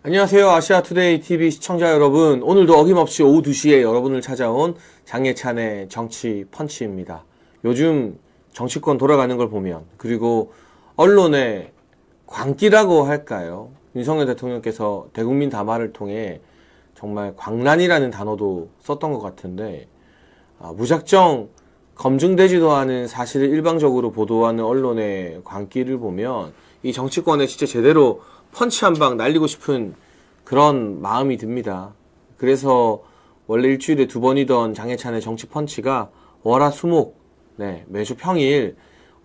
안녕하세요. 아시아투데이 TV 시청자 여러분. 오늘도 어김없이 오후 2시에 여러분을 찾아온 장예찬의 정치 펀치입니다. 요즘 정치권 돌아가는 걸 보면, 그리고 언론의 광기라고 할까요? 윤석열 대통령께서 대국민 담화를 통해 정말 광란이라는 단어도 썼던 것 같은데, 무작정 검증되지도 않은 사실을 일방적으로 보도하는 언론의 광기를 보면 이 정치권에 진짜 제대로 펀치 한 방 날리고 싶은 그런 마음이 듭니다. 그래서 원래 일주일에 2번이던 장예찬의 정치 펀치가 월화수목, 매주 평일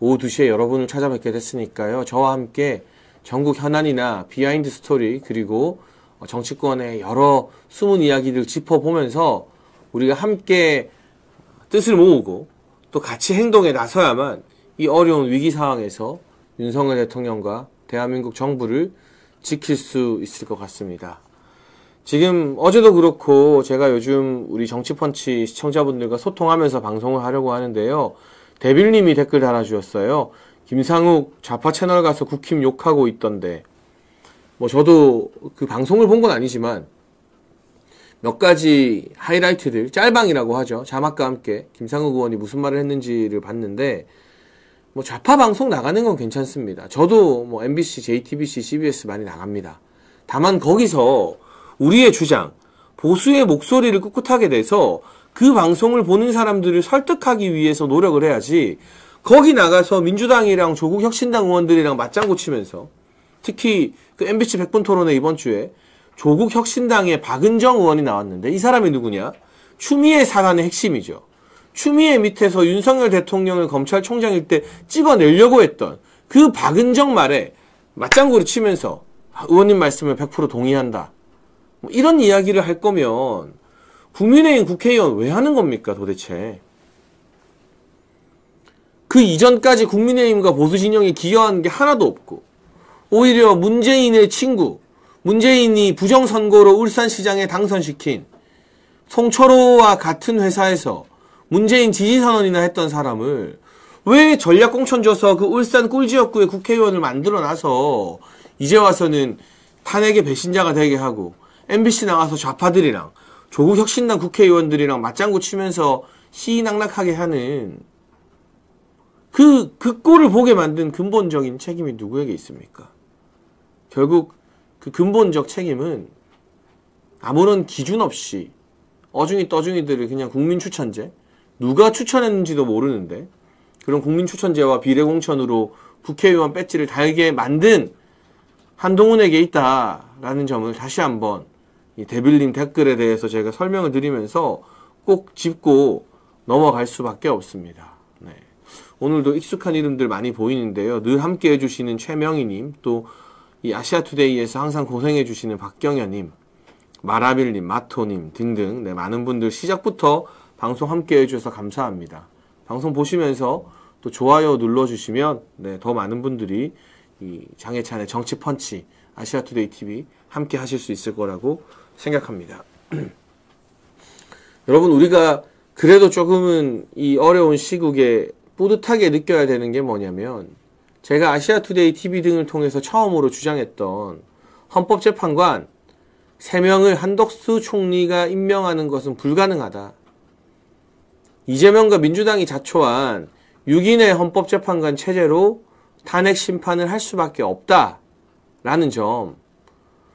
오후 2시에 여러분을 찾아뵙게 됐으니까요. 저와 함께 전국 현안이나 비하인드 스토리, 그리고 정치권의 여러 숨은 이야기들 짚어보면서 우리가 함께 뜻을 모으고 또 같이 행동에 나서야만 이 어려운 위기 상황에서 윤석열 대통령과 대한민국 정부를 지킬 수 있을 것 같습니다. 지금 어제도 그렇고 제가 요즘 우리 정치펀치 시청자분들과 소통하면서 방송을 하려고 하는데요. 데빌님이 댓글 달아주셨어요. 김상욱 좌파 채널 가서 국힘 욕하고 있던데, 저도 그 방송을 본 건 아니지만 몇 가지 하이라이트들, 짤방이라고 하죠. 자막과 함께 김상욱 의원이 무슨 말을 했는지를 봤는데, 좌파 방송 나가는 건 괜찮습니다. 저도 MBC, JTBC, CBS 많이 나갑니다. 다만 거기서 우리의 주장, 보수의 목소리를 꿋꿋하게 내서 그 방송을 보는 사람들을 설득하기 위해서 노력을 해야지, 거기 나가서 민주당이랑 조국 혁신당 의원들이랑 맞장구 치면서, 특히 그 MBC 100분 토론회 이번 주에 조국 혁신당의 박은정 의원이 나왔는데, 이 사람이 누구냐? 추미애 사단의 핵심이죠. 추미애 밑에서 윤석열 대통령을 검찰총장일 때 찍어내려고 했던 그 박은정 말에 맞장구를 치면서 의원님 말씀을 100% 동의한다, 이런 이야기를 할 거면 국민의힘 국회의원 왜 하는 겁니까 도대체? 그 이전까지 국민의힘과 보수진영이 기여한 게 하나도 없고, 오히려 문재인의 친구, 문재인이 부정선거로 울산시장에 당선시킨 송철호와 같은 회사에서 문재인 지지선언이나 했던 사람을 왜 전략공천 줘서 그 울산 꿀지역구의 국회의원을 만들어놔서 이제 와서는 탄핵의 배신자가 되게 하고 MBC 나가서 좌파들이랑 조국 혁신당 국회의원들이랑 맞장구 치면서 희희낙낙하게 하는 그 꼴을 보게 만든 근본적인 책임이 누구에게 있습니까? 결국 그 근본적 책임은 아무런 기준 없이 어중이 떠중이들을 그냥 국민 추천제, 누가 추천했는지도 모르는데 그런 국민 추천제와 비례공천으로 국회의원 배지를 달게 만든 한동훈에게 있다라는 점을 다시 한번 이 데빌님 댓글에 대해서 제가 설명을 드리면서 꼭 짚고 넘어갈 수밖에 없습니다. 오늘도 익숙한 이름들 많이 보이는데요. 늘 함께 해주시는 최명희님, 또 이 아시아투데이에서 항상 고생해주시는 박경현님, 마라빌님, 마토님 등등 많은 분들 시작부터 방송 함께 해주셔서 감사합니다. 방송 보시면서 또 좋아요 눌러주시면 더 많은 분들이 이 장예찬의 정치 펀치, 아시아투데이 TV 함께 하실 수 있을 거라고 생각합니다. 여러분, 우리가 그래도 조금은 이 어려운 시국에 뿌듯하게 느껴야 되는 게 뭐냐면, 제가 아시아투데이 TV 등을 통해서 처음으로 주장했던 헌법재판관 3명을 한덕수 총리가 임명하는 것은 불가능하다. 이재명과 민주당이 자초한 6인의 헌법재판관 체제로 탄핵 심판을 할 수밖에 없다라는 점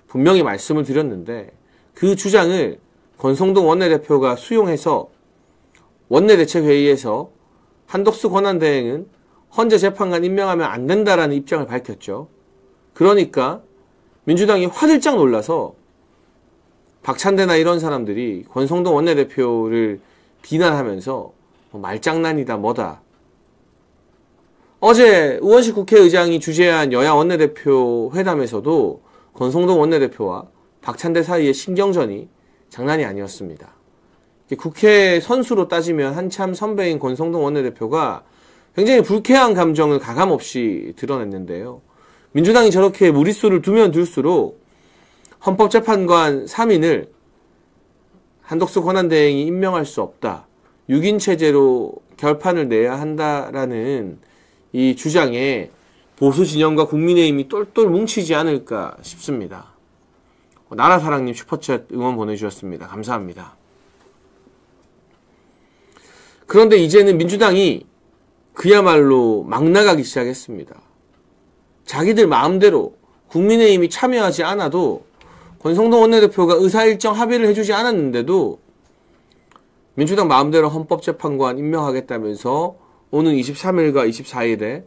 분명히 말씀을 드렸는데, 그 주장을 권성동 원내대표가 수용해서 원내대책회의에서 한덕수 권한대행은 헌재 재판관 임명하면 안 된다라는 입장을 밝혔죠. 그러니까 민주당이 화들짝 놀라서 박찬대나 이런 사람들이 권성동 원내대표를 비난하면서 말장난이다 뭐다. 어제 우원식 국회의장이 주재한 여야 원내대표 회담에서도 권성동 원내대표와 박찬대 사이의 신경전이 장난이 아니었습니다. 국회 선수로 따지면 한참 선배인 권성동 원내대표가 굉장히 불쾌한 감정을 가감없이 드러냈는데요. 민주당이 저렇게 무리수를 두면 둘수록 헌법재판관 3인을 한덕수 권한대행이 임명할 수 없다, 6인 체제로 결판을 내야 한다라는 이 주장에 보수 진영과 국민의힘이 똘똘 뭉치지 않을까 싶습니다. 나라사랑님 슈퍼챗 응원 보내주셨습니다. 감사합니다. 그런데 이제는 민주당이 그야말로 막 나가기 시작했습니다. 자기들 마음대로 국민의힘이 참여하지 않아도 권성동 원내대표가 의사일정 합의를 해주지 않았는데도 민주당 마음대로 헌법재판관 임명하겠다면서 오는 23일과 24일에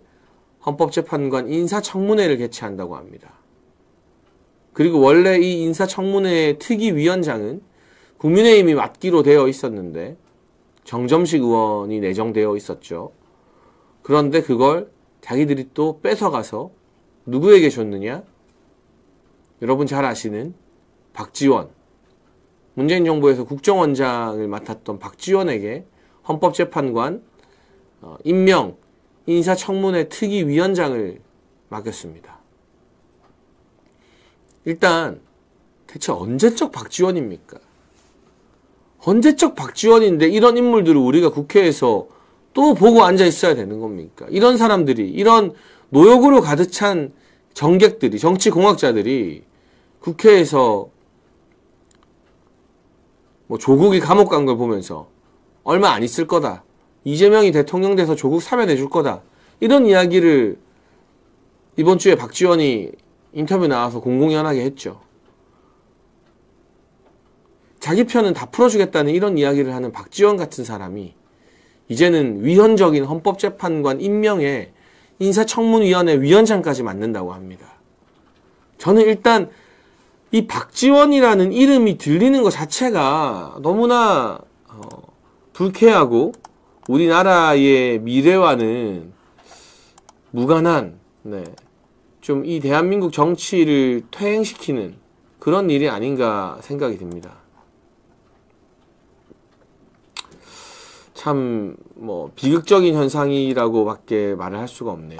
헌법재판관 인사청문회를 개최한다고 합니다. 그리고 원래 이 인사청문회의 특위위원장은 국민의힘이 맡기로 되어 있었는데 정점식 의원이 내정되어 있었죠. 그런데 그걸 자기들이 또 뺏어가서 누구에게 줬느냐? 여러분 잘 아시는 박지원, 문재인 정부에서 국정원장을 맡았던 박지원에게 헌법재판관 임명 인사청문회 특위위원장을 맡겼습니다. 일단 대체 언제적 박지원입니까? 언제적 박지원인데 이런 인물들을 우리가 국회에서 또 보고 앉아 있어야 되는 겁니까? 이런 사람들이, 이런 노역으로 가득 찬 정객들이, 정치공학자들이 국회에서 뭐 조국이 감옥 간 걸 보면서 얼마 안 있을 거다. 이재명이 대통령 돼서 조국 사면해 줄 거다. 이런 이야기를 이번 주에 박지원이 인터뷰 나와서 공공연하게 했죠. 자기 편은 다 풀어주겠다는 이런 이야기를 하는 박지원 같은 사람이 이제는 위헌적인 헌법재판관 임명에 인사청문위원회 위원장까지 맡는다고 합니다. 저는 일단 이 박지원이라는 이름이 들리는 것 자체가 너무나 불쾌하고 우리나라의 미래와는 무관한, 좀 이 대한민국 정치를 퇴행시키는 그런 일이 아닌가 생각이 듭니다. 참 뭐 비극적인 현상이라고밖에 말을 할 수가 없네요.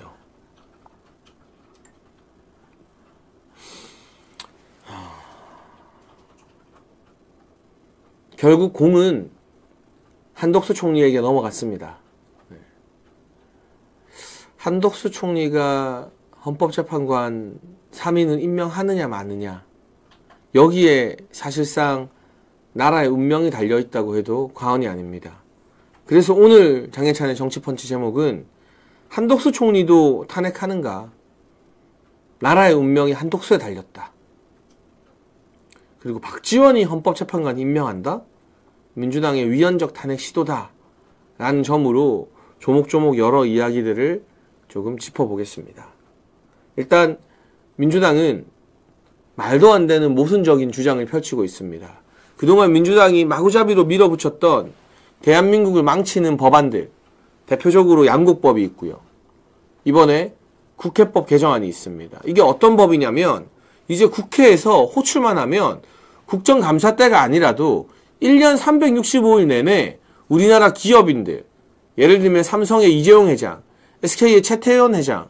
결국 공은 한덕수 총리에게 넘어갔습니다. 한덕수 총리가 헌법재판관 3인을 임명하느냐 마느냐, 여기에 사실상 나라의 운명이 달려있다고 해도 과언이 아닙니다. 그래서 오늘 장혜찬의 정치펀치 제목은 한덕수 총리도 탄핵하는가? 나라의 운명이 한덕수에 달렸다. 그리고 박지원이 헌법재판관 임명한다? 민주당의 위헌적 탄핵 시도다. 라는 점으로 조목조목 여러 이야기들을 조금 짚어보겠습니다. 일단 민주당은 말도 안 되는 모순적인 주장을 펼치고 있습니다. 그동안 민주당이 마구잡이로 밀어붙였던 대한민국을 망치는 법안들, 대표적으로 양곡법이 있고요. 이번에 국회법 개정안이 있습니다. 이게 어떤 법이냐면 이제 국회에서 호출만 하면 국정감사 때가 아니라도 1년 365일 내내 우리나라 기업인들, 예를 들면 삼성의 이재용 회장, SK의 최태원 회장,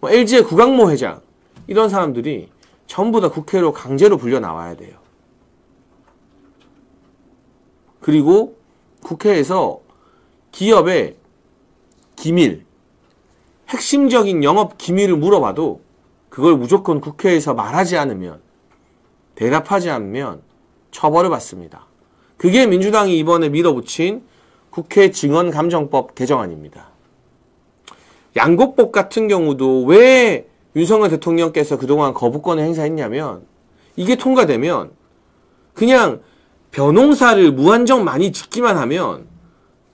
LG의 구강모 회장, 이런 사람들이 전부 다 국회로 강제로 불려 나와야 돼요. 그리고 국회에서 기업의 기밀, 핵심적인 영업 기밀을 물어봐도 그걸 무조건 국회에서 말하지 않으면, 대답하지 않으면 처벌을 받습니다. 그게 민주당이 이번에 밀어붙인 국회 증언감정법 개정안입니다. 양곡법 같은 경우도 왜 윤석열 대통령께서 그동안 거부권을 행사했냐면, 이게 통과되면 그냥 벼농사를 무한정 많이 짓기만 하면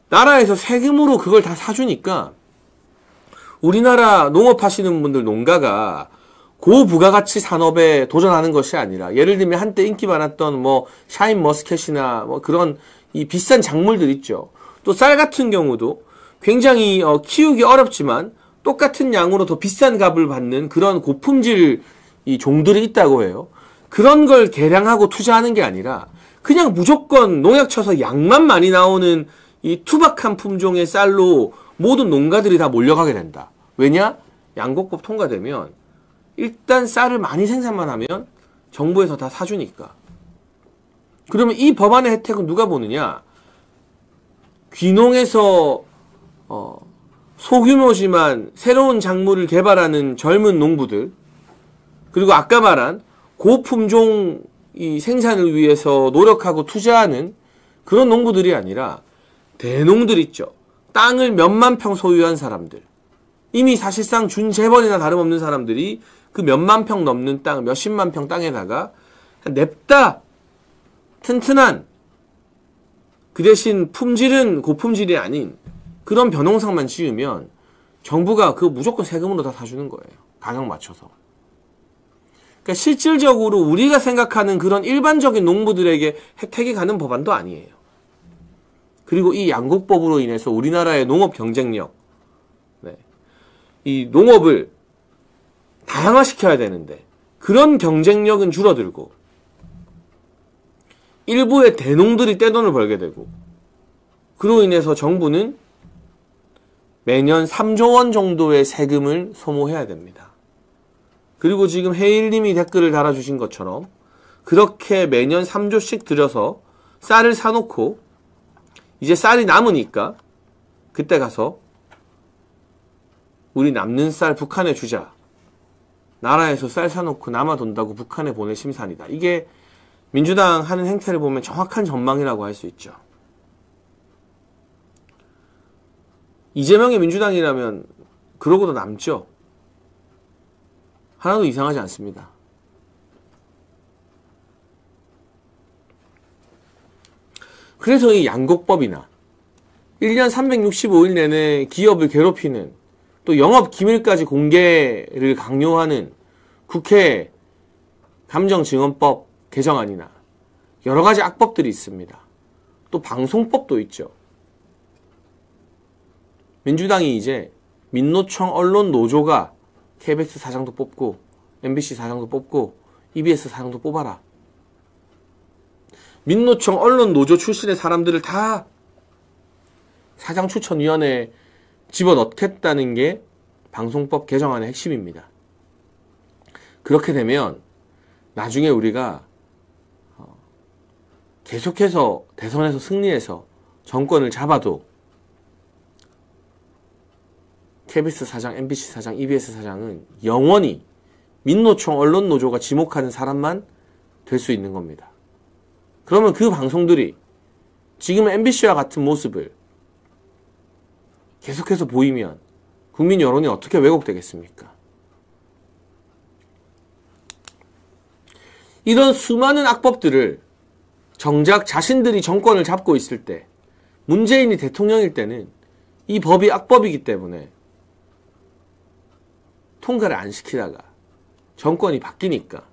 나라에서 세금으로 그걸 다 사주니까 우리나라 농업하시는 분들, 농가가 고부가가치 산업에 도전하는 것이 아니라, 예를 들면 한때 인기 많았던 뭐 샤인머스켓이나 뭐 그런 이 비싼 작물들 있죠. 또 쌀 같은 경우도 굉장히 키우기 어렵지만 똑같은 양으로 더 비싼 값을 받는 그런 고품질 이 종들이 있다고 해요. 그런 걸 개량하고 투자하는 게 아니라 그냥 무조건 농약 쳐서 양만 많이 나오는 이 투박한 품종의 쌀로 모든 농가들이 다 몰려가게 된다. 왜냐? 양곡법 통과되면 일단 쌀을 많이 생산만 하면 정부에서 다 사주니까. 그러면 이 법안의 혜택은 누가 보느냐? 귀농에서 소규모지만 새로운 작물을 개발하는 젊은 농부들, 그리고 아까 말한 고품종 이 생산을 위해서 노력하고 투자하는 그런 농부들이 아니라 대농들 있죠. 땅을 몇만 평 소유한 사람들. 이미 사실상 준재벌이나 다름없는 사람들이 그 몇만 평 넘는 땅, 몇십만 평 땅에다가 냅다 튼튼한 그 대신 품질은 고품질이 아닌 그런 벼농상만 지으면 정부가 그 무조건 세금으로 다 사주는 거예요. 가격 맞춰서. 그러니까 실질적으로 우리가 생각하는 그런 일반적인 농부들에게 혜택이 가는 법안도 아니에요. 그리고 이 양곡법으로 인해서 우리나라의 농업 경쟁력, 이 농업을 다양화시켜야 되는데 그런 경쟁력은 줄어들고 일부의 대농들이 떼돈을 벌게 되고 그로 인해서 정부는 매년 3조 원 정도의 세금을 소모해야 됩니다. 그리고 지금 해일님이 댓글을 달아주신 것처럼 그렇게 매년 3조씩 들여서 쌀을 사놓고 이제 쌀이 남으니까 그때 가서 우리 남는 쌀 북한에 주자. 나라에서 쌀 사놓고 남아돈다고 북한에 보낼 심산이다. 이게 민주당 하는 행태를 보면 정확한 전망이라고 할 수 있죠. 이재명이 민주당이라면 그러고도 남죠. 하나도 이상하지 않습니다. 그래서 이 양곡법이나 1년 365일 내내 기업을 괴롭히는 또 영업 기밀까지 공개를 강요하는 국회 감정증언법 개정안이나 여러 가지 악법들이 있습니다. 또 방송법도 있죠. 민주당이 이제 민노총 언론노조가 KBS 사장도 뽑고 MBC 사장도 뽑고 EBS 사장도 뽑아라. 민노총 언론노조 출신의 사람들을 다 사장추천위원회에 집어넣겠다는 게 방송법 개정안의 핵심입니다. 그렇게 되면 나중에 우리가 계속해서 대선에서 승리해서 정권을 잡아도 KBS 사장, MBC 사장, EBS 사장은 영원히 민노총 언론노조가 지목하는 사람만 될 수 있는 겁니다. 그러면 그 방송들이 지금 MBC와 같은 모습을 계속해서 보이면 국민 여론이 어떻게 왜곡되겠습니까? 이런 수많은 악법들을 정작 자신들이 정권을 잡고 있을 때, 문재인이 대통령일 때는 이 법이 악법이기 때문에 통과를 안 시키다가 정권이 바뀌니까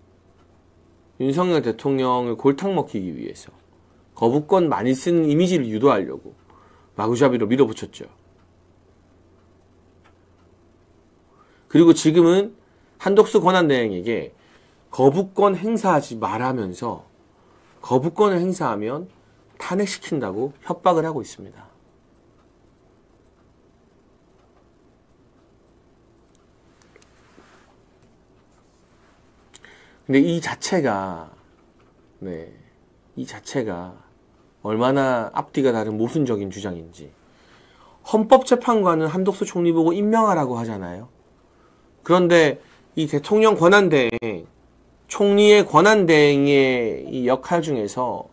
윤석열 대통령을 골탕 먹히기 위해서 거부권 많이 쓰는 이미지를 유도하려고 마구잡이로 밀어붙였죠. 그리고 지금은 한덕수 권한대행에게 거부권 행사하지 말라면서 거부권을 행사하면 탄핵시킨다고 협박을 하고 있습니다. 근데 이 자체가 얼마나 앞뒤가 다른 모순적인 주장인지. 헌법재판관은 한덕수 총리 보고 임명하라고 하잖아요. 그런데 이 대통령 권한대행, 총리의 권한대행의 이 역할 중에서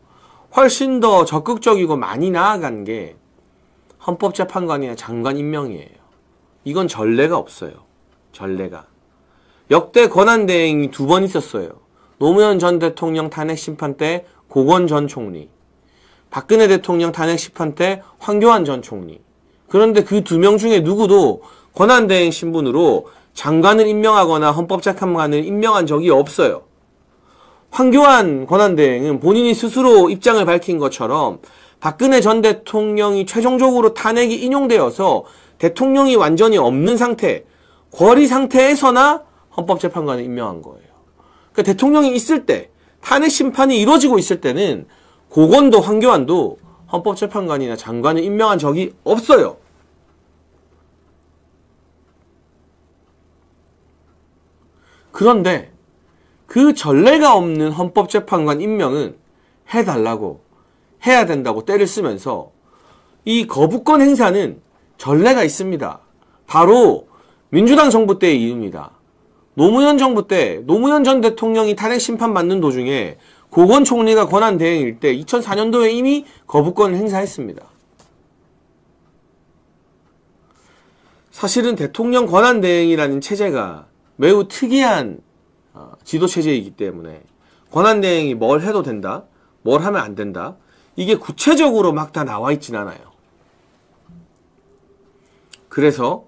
훨씬 더 적극적이고 많이 나아간 게 헌법재판관이나 장관 임명이에요. 이건 전례가 없어요. 전례가. 역대 권한대행이 2번 있었어요. 노무현 전 대통령 탄핵심판 때 고건 전 총리, 박근혜 대통령 탄핵심판 때 황교안 전 총리. 그런데 그 2명 중에 누구도 권한대행 신분으로 장관을 임명하거나 헌법재판관을 임명한 적이 없어요. 황교안 권한대행은 본인이 스스로 입장을 밝힌 것처럼 박근혜 전 대통령이 최종적으로 탄핵이 인용되어서 대통령이 완전히 없는 상태, 거리 상태에서나 헌법재판관을 임명한 거예요. 그러니까 대통령이 있을 때, 탄핵 심판이 이루어지고 있을 때는 고건도 황교안도 헌법재판관이나 장관을 임명한 적이 없어요. 그런데 그 전례가 없는 헌법재판관 임명은 해달라고, 해야 된다고 때를 쓰면서 이 거부권 행사는 전례가 있습니다. 바로 민주당 정부 때의 이유입니다. 노무현 정부 때 노무현 전 대통령이 탄핵 심판 받는 도중에 고건 총리가 권한 대행일 때 2004년도에 이미 거부권을 행사했습니다. 사실은 대통령 권한 대행이라는 체제가 매우 특이한 지도 체제이기 때문에 권한 대행이 뭘 해도 된다, 뭘 하면 안 된다, 이게 구체적으로 막 다 나와 있진 않아요. 그래서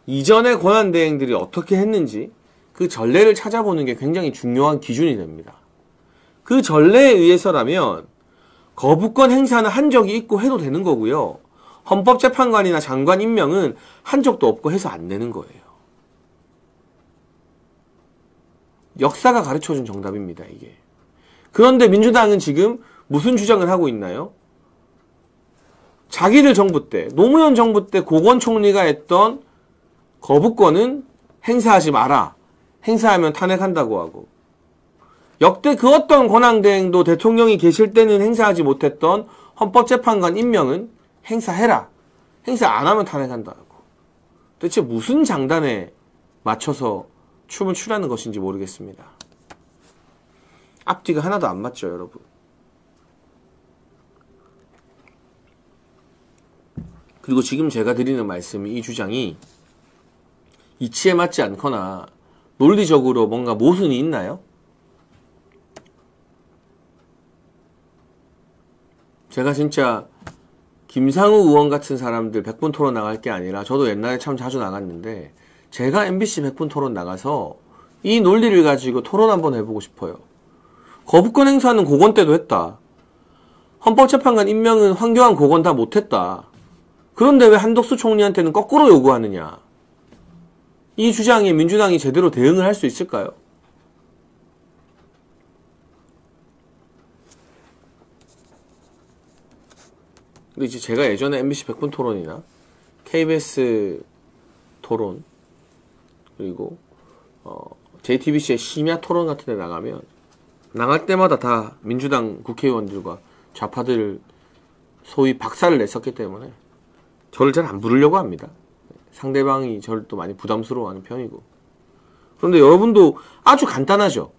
이전의 권한 대행들이 어떻게 했는지 그 전례를 찾아보는 게 굉장히 중요한 기준이 됩니다. 그 전례에 의해서라면 거부권 행사는 한 적이 있고 해도 되는 거고요. 헌법재판관이나 장관 임명은 한 적도 없고 해서 안 되는 거예요. 역사가 가르쳐준 정답입니다, 이게. 그런데 민주당은 지금 무슨 주장을 하고 있나요? 자기들 정부 때, 노무현 정부 때 고건 총리가 했던 거부권은 행사하지 마라. 행사하면 탄핵한다고 하고, 역대 그 어떤 권한대행도 대통령이 계실 때는 행사하지 못했던 헌법재판관 임명은 행사해라. 행사 안 하면 탄핵한다 하고. 대체 무슨 장단에 맞춰서 춤을 추라는 것인지 모르겠습니다. 앞뒤가 하나도 안 맞죠, 여러분. 그리고 지금 제가 드리는 말씀이, 이 주장이 이치에 맞지 않거나 논리적으로 뭔가 모순이 있나요? 제가 진짜 김상우 의원 같은 사람들 100분 토론 나갈 게 아니라, 저도 옛날에 참 자주 나갔는데 제가 MBC 100분 토론 나가서 이 논리를 가지고 토론 한번 해보고 싶어요. 거부권 행사는 고건 때도 했다. 헌법재판관 임명은 황교안 고건 다 못했다. 그런데 왜 한덕수 총리한테는 거꾸로 요구하느냐. 이 주장에 민주당이 제대로 대응을 할 수 있을까요? 근데 이제 제가 예전에 MBC 100분 토론이나 KBS 토론, 그리고 JTBC의 심야 토론 같은 데 나가면 나갈 때마다 다 민주당 국회의원들과 좌파들 소위 박살을 냈었기 때문에 저를 잘 안 부르려고 합니다. 상대방이 저를 또 많이 부담스러워하는 편이고. 그런데 여러분도 아주 간단하죠.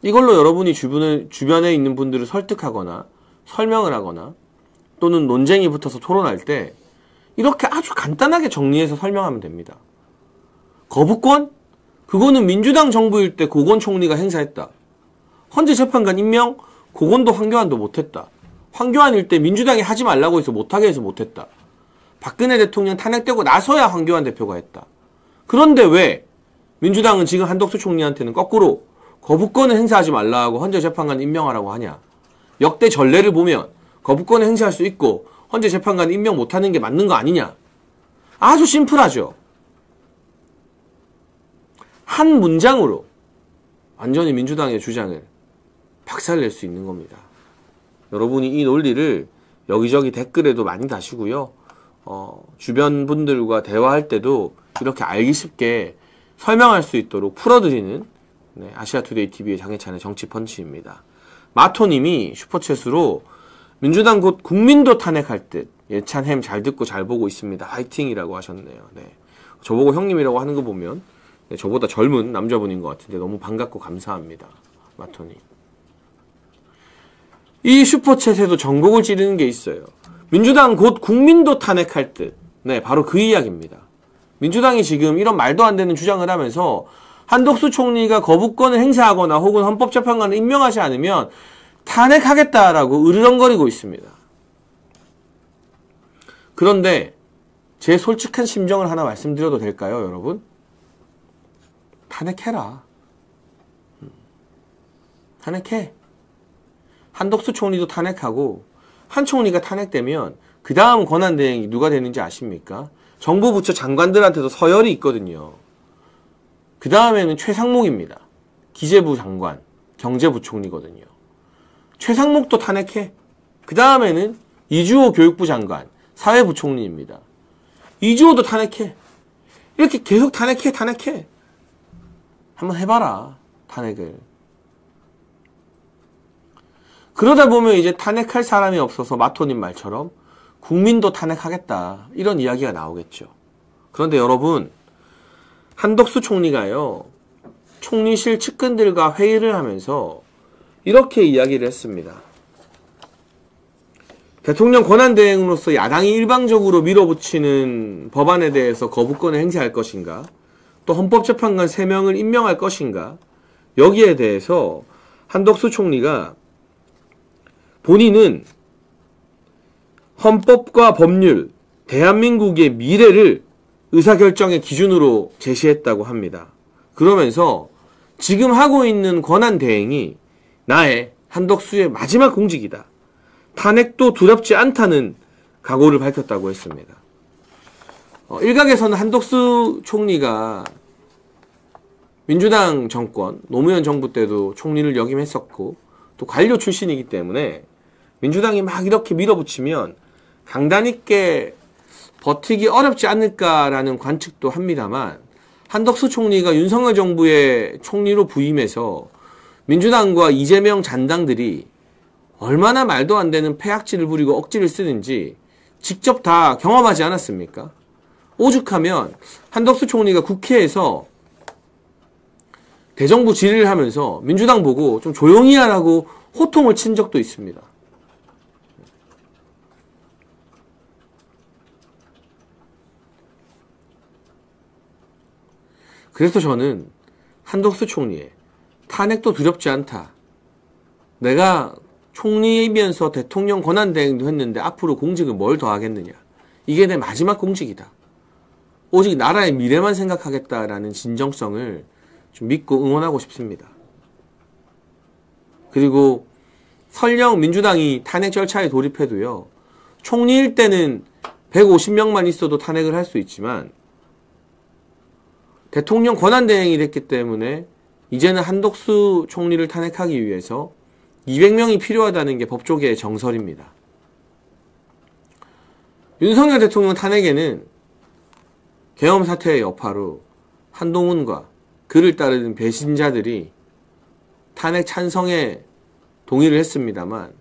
이걸로 여러분이 주변에 있는 분들을 설득하거나 설명을 하거나 또는 논쟁이 붙어서 토론할 때 이렇게 아주 간단하게 정리해서 설명하면 됩니다. 거부권? 그거는 민주당 정부일 때 고건 총리가 행사했다. 헌재재판관 임명? 고건도 황교안도 못했다. 황교안일 때 민주당이 하지 말라고 해서 못하게 해서 못했다. 박근혜 대통령 탄핵되고 나서야 황교안 대표가 했다. 그런데 왜 민주당은 지금 한덕수 총리한테는 거꾸로 거부권을 행사하지 말라고 헌재재판관 임명하라고 하냐. 역대 전례를 보면 거부권을 행사할 수 있고 헌재재판관 임명 못하는 게 맞는 거 아니냐. 아주 심플하죠. 한 문장으로 완전히 민주당의 주장을 박살낼 수 있는 겁니다. 여러분이 이 논리를 여기저기 댓글에도 많이 다시고요. 주변 분들과 대화할 때도 이렇게 알기 쉽게 설명할 수 있도록 풀어드리는 아시아투데이 TV의 장혜찬의 정치펀치입니다. 마토님이 슈퍼챗으로 민주당 곧 국민도 탄핵할 듯 예찬햄 잘 듣고 잘 보고 있습니다. 화이팅이라고 하셨네요. 네. 저보고 형님이라고 하는 거 보면 저보다 젊은 남자분인 것 같은데 너무 반갑고 감사합니다. 마토님. 이 슈퍼챗에도 전곡을 찌르는 게 있어요. 민주당 곧 국민도 탄핵할 듯. 네, 바로 그 이야기입니다. 민주당이 지금 이런 말도 안 되는 주장을 하면서 한덕수 총리가 거부권을 행사하거나 혹은 헌법재판관을 임명하지 않으면 탄핵하겠다라고 으르렁거리고 있습니다. 그런데 제 솔직한 심정을 하나 말씀드려도 될까요, 여러분? 탄핵해라. 탄핵해. 한덕수 총리도 탄핵하고 한 총리가 탄핵되면 그 다음 권한대행이 누가 되는지 아십니까? 정부 부처 장관들한테도 서열이 있거든요. 그 다음에는 최상목입니다. 기재부 장관, 경제부총리거든요. 최상목도 탄핵해. 그 다음에는 이주호 교육부 장관, 사회부총리입니다. 이주호도 탄핵해. 이렇게 계속 탄핵해. 한번 해봐라, 탄핵을. 그러다 보면 이제 탄핵할 사람이 없어서 마토님 말처럼 국민도 탄핵하겠다, 이런 이야기가 나오겠죠. 그런데 여러분, 한덕수 총리가요, 총리실 측근들과 회의를 하면서 이렇게 이야기를 했습니다. 대통령 권한대행으로서 야당이 일방적으로 밀어붙이는 법안에 대해서 거부권을 행사할 것인가, 또 헌법재판관 3명을 임명할 것인가, 여기에 대해서 한덕수 총리가 본인은 헌법과 법률, 대한민국의 미래를 의사결정의 기준으로 제시했다고 합니다. 그러면서 지금 하고 있는 권한대행이 나의 한덕수의 마지막 공직이다. 탄핵도 두렵지 않다는 각오를 밝혔다고 했습니다. 일각에서는 한덕수 총리가 민주당 정권, 노무현 정부 때도 총리를 역임했었고 또 관료 출신이기 때문에 민주당이 막 이렇게 밀어붙이면 강단 있게 버티기 어렵지 않을까라는 관측도 합니다만, 한덕수 총리가 윤석열 정부의 총리로 부임해서 민주당과 이재명 잔당들이 얼마나 말도 안 되는 패악질을 부리고 억지를 쓰는지 직접 다 경험하지 않았습니까? 오죽하면 한덕수 총리가 국회에서 대정부 질의를 하면서 민주당 보고 좀 조용히 하라고 호통을 친 적도 있습니다. 그래서 저는 한덕수 총리의 탄핵도 두렵지 않다. 내가 총리이면서 대통령 권한대행도 했는데 앞으로 공직을 뭘 더 하겠느냐. 이게 내 마지막 공직이다. 오직 나라의 미래만 생각하겠다라는 진정성을 좀 믿고 응원하고 싶습니다. 그리고 설령 민주당이 탄핵 절차에 돌입해도요, 총리일 때는 150명만 있어도 탄핵을 할 수 있지만 대통령 권한대행이 됐기 때문에 이제는 한덕수 총리를 탄핵하기 위해서 200명이 필요하다는 게 법조계의 정설입니다. 윤석열 대통령 탄핵에는 계엄 사태의 여파로 한동훈과 그를 따르는 배신자들이 탄핵 찬성에 동의를 했습니다만,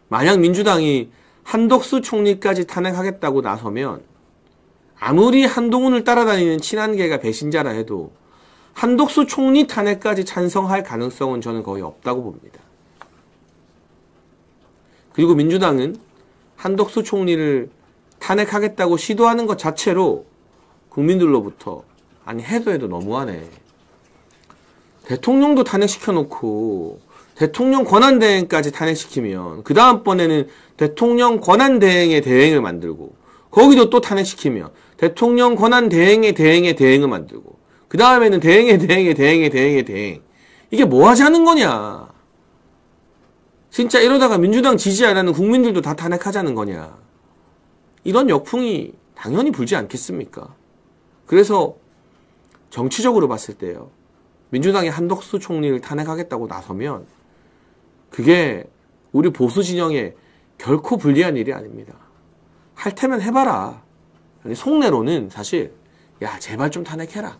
만약 민주당이 한덕수 총리까지 탄핵하겠다고 나서면 아무리 한동훈을 따라다니는 친한계가 배신자라 해도 한덕수 총리 탄핵까지 찬성할 가능성은 저는 거의 없다고 봅니다. 그리고 민주당은 한덕수 총리를 탄핵하겠다고 시도하는 것 자체로 국민들로부터 아니 해도 너무하네. 대통령도 탄핵시켜놓고 대통령 권한대행까지 탄핵시키면 그 다음번에는 대통령 권한대행의 대행을 만들고 거기도 또 탄핵시키면 대통령 권한대행의 대행을 만들고 그 다음에는 대행의 대행 이게 뭐 하자는 거냐. 진짜 이러다가 민주당 지지 안 하는 국민들도 다 탄핵하자는 거냐. 이런 역풍이 당연히 불지 않겠습니까? 그래서 정치적으로 봤을 때요, 민주당이 한덕수 총리를 탄핵하겠다고 나서면 그게 우리 보수 진영에 결코 불리한 일이 아닙니다. 할 테면 해봐라. 아니, 속내로는 사실 야 제발 좀 탄핵해라.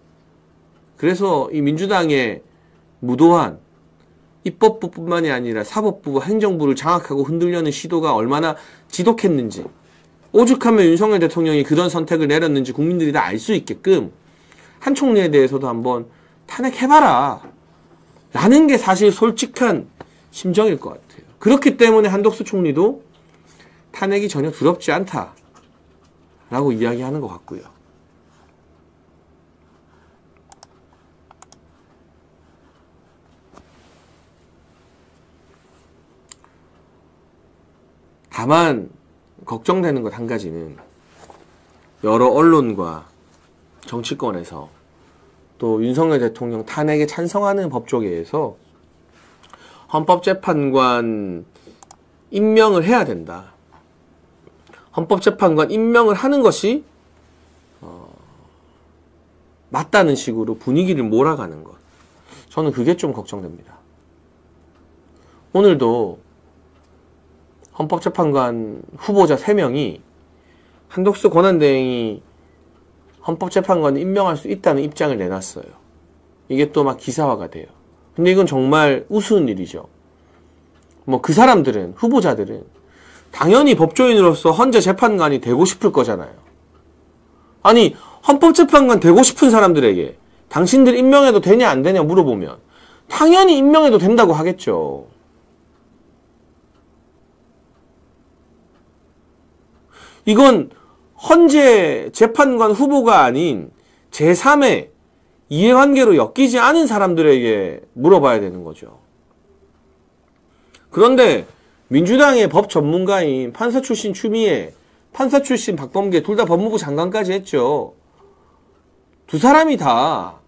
그래서 이 민주당의 무도한 입법부뿐만이 아니라 사법부, 행정부를 장악하고 흔들려는 시도가 얼마나 지독했는지, 오죽하면 윤석열 대통령이 그런 선택을 내렸는지 국민들이 다 알 수 있게끔 한 총리에 대해서도 한번 탄핵해봐라 라는 게 사실 솔직한 심정일 것 같아요. 그렇기 때문에 한덕수 총리도 탄핵이 전혀 두렵지 않다 라고 이야기하는 것 같고요. 다만 걱정되는 것 한 가지는 여러 언론과 정치권에서 또 윤석열 대통령 탄핵에 찬성하는 법조계에서 헌법재판관 임명을 해야 된다. 헌법재판관 임명을 하는 것이 맞다는 식으로 분위기를 몰아가는 것. 저는 그게 좀 걱정됩니다. 오늘도 헌법재판관 후보자 3명이 한덕수 권한대행이 헌법재판관을 임명할 수 있다는 입장을 내놨어요. 이게 또 막 기사화가 돼요. 근데 이건 정말 우스운 일이죠. 뭐 그 사람들은, 후보자들은 당연히 법조인으로서 헌재 재판관이 되고 싶을 거잖아요. 아니, 헌법재판관 되고 싶은 사람들에게 당신들 임명해도 되냐 안 되냐 물어보면 당연히 임명해도 된다고 하겠죠. 이건 헌재 재판관 후보가 아닌 제3의 이해관계로 엮이지 않은 사람들에게 물어봐야 되는 거죠. 그런데 민주당의 법 전문가인 판사 출신 추미애, 판사 출신 박범계 둘 다 법무부 장관까지 했죠. 두 사람이 다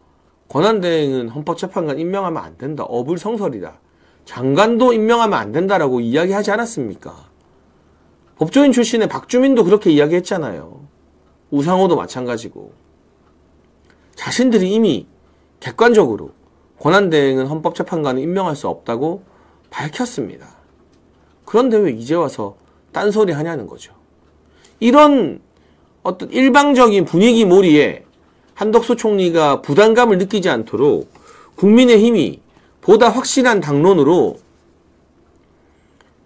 권한대행은 헌법재판관 임명하면 안 된다. 어불성설이다. 장관도 임명하면 안 된다라고 이야기하지 않았습니까? 법조인 출신의 박주민도 그렇게 이야기했잖아요. 우상호도 마찬가지고. 자신들이 이미 객관적으로 권한대행은 헌법재판관을 임명할 수 없다고 밝혔습니다. 그런데 왜 이제 와서 딴소리 하냐는 거죠. 이런 어떤 일방적인 분위기 몰이에 한덕수 총리가 부담감을 느끼지 않도록 국민의힘이 보다 확실한 당론으로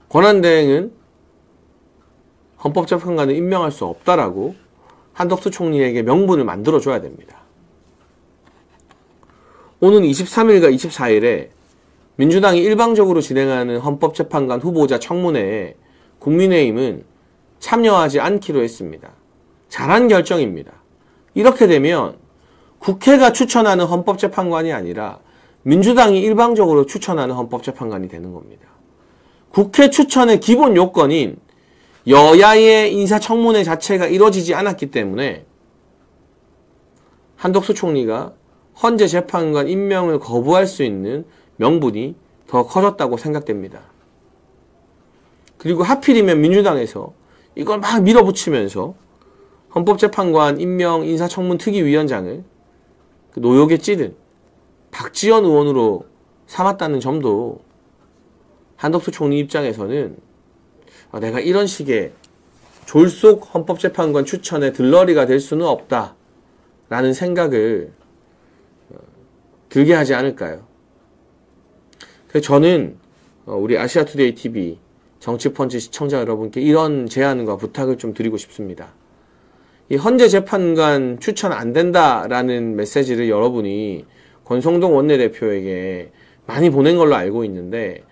권한대행은 헌법재판관을 임명할 수 없다라고 한덕수 총리에게 명분을 만들어줘야 됩니다. 오는 23일과 24일에 민주당이 일방적으로 진행하는 헌법재판관 후보자 청문회에 국민의힘은 참여하지 않기로 했습니다. 잘한 결정입니다. 이렇게 되면 국회가 추천하는 헌법재판관이 아니라 민주당이 일방적으로 추천하는 헌법재판관이 되는 겁니다. 국회 추천의 기본 요건인 여야의 인사청문회 자체가 이루어지지 않았기 때문에 한덕수 총리가 헌재 재판관 임명을 거부할 수 있는 명분이 더 커졌다고 생각됩니다. 그리고 하필이면 민주당에서 이걸 막 밀어붙이면서 헌법재판관 임명 인사청문 특위위원장을 노역에 찌든 박지원 의원으로 삼았다는 점도 한덕수 총리 입장에서는 내가 이런 식의 졸속 헌법재판관 추천에 들러리가 될 수는 없다라는 생각을 들게 하지 않을까요? 그래서 저는 우리 아시아투데이 TV 정치펀치 시청자 여러분께 이런 제안과 부탁을 좀 드리고 싶습니다. 이 헌재 재판관 추천 안 된다라는 메시지를 여러분이 권성동 원내대표에게 많이 보낸 걸로 알고 있는데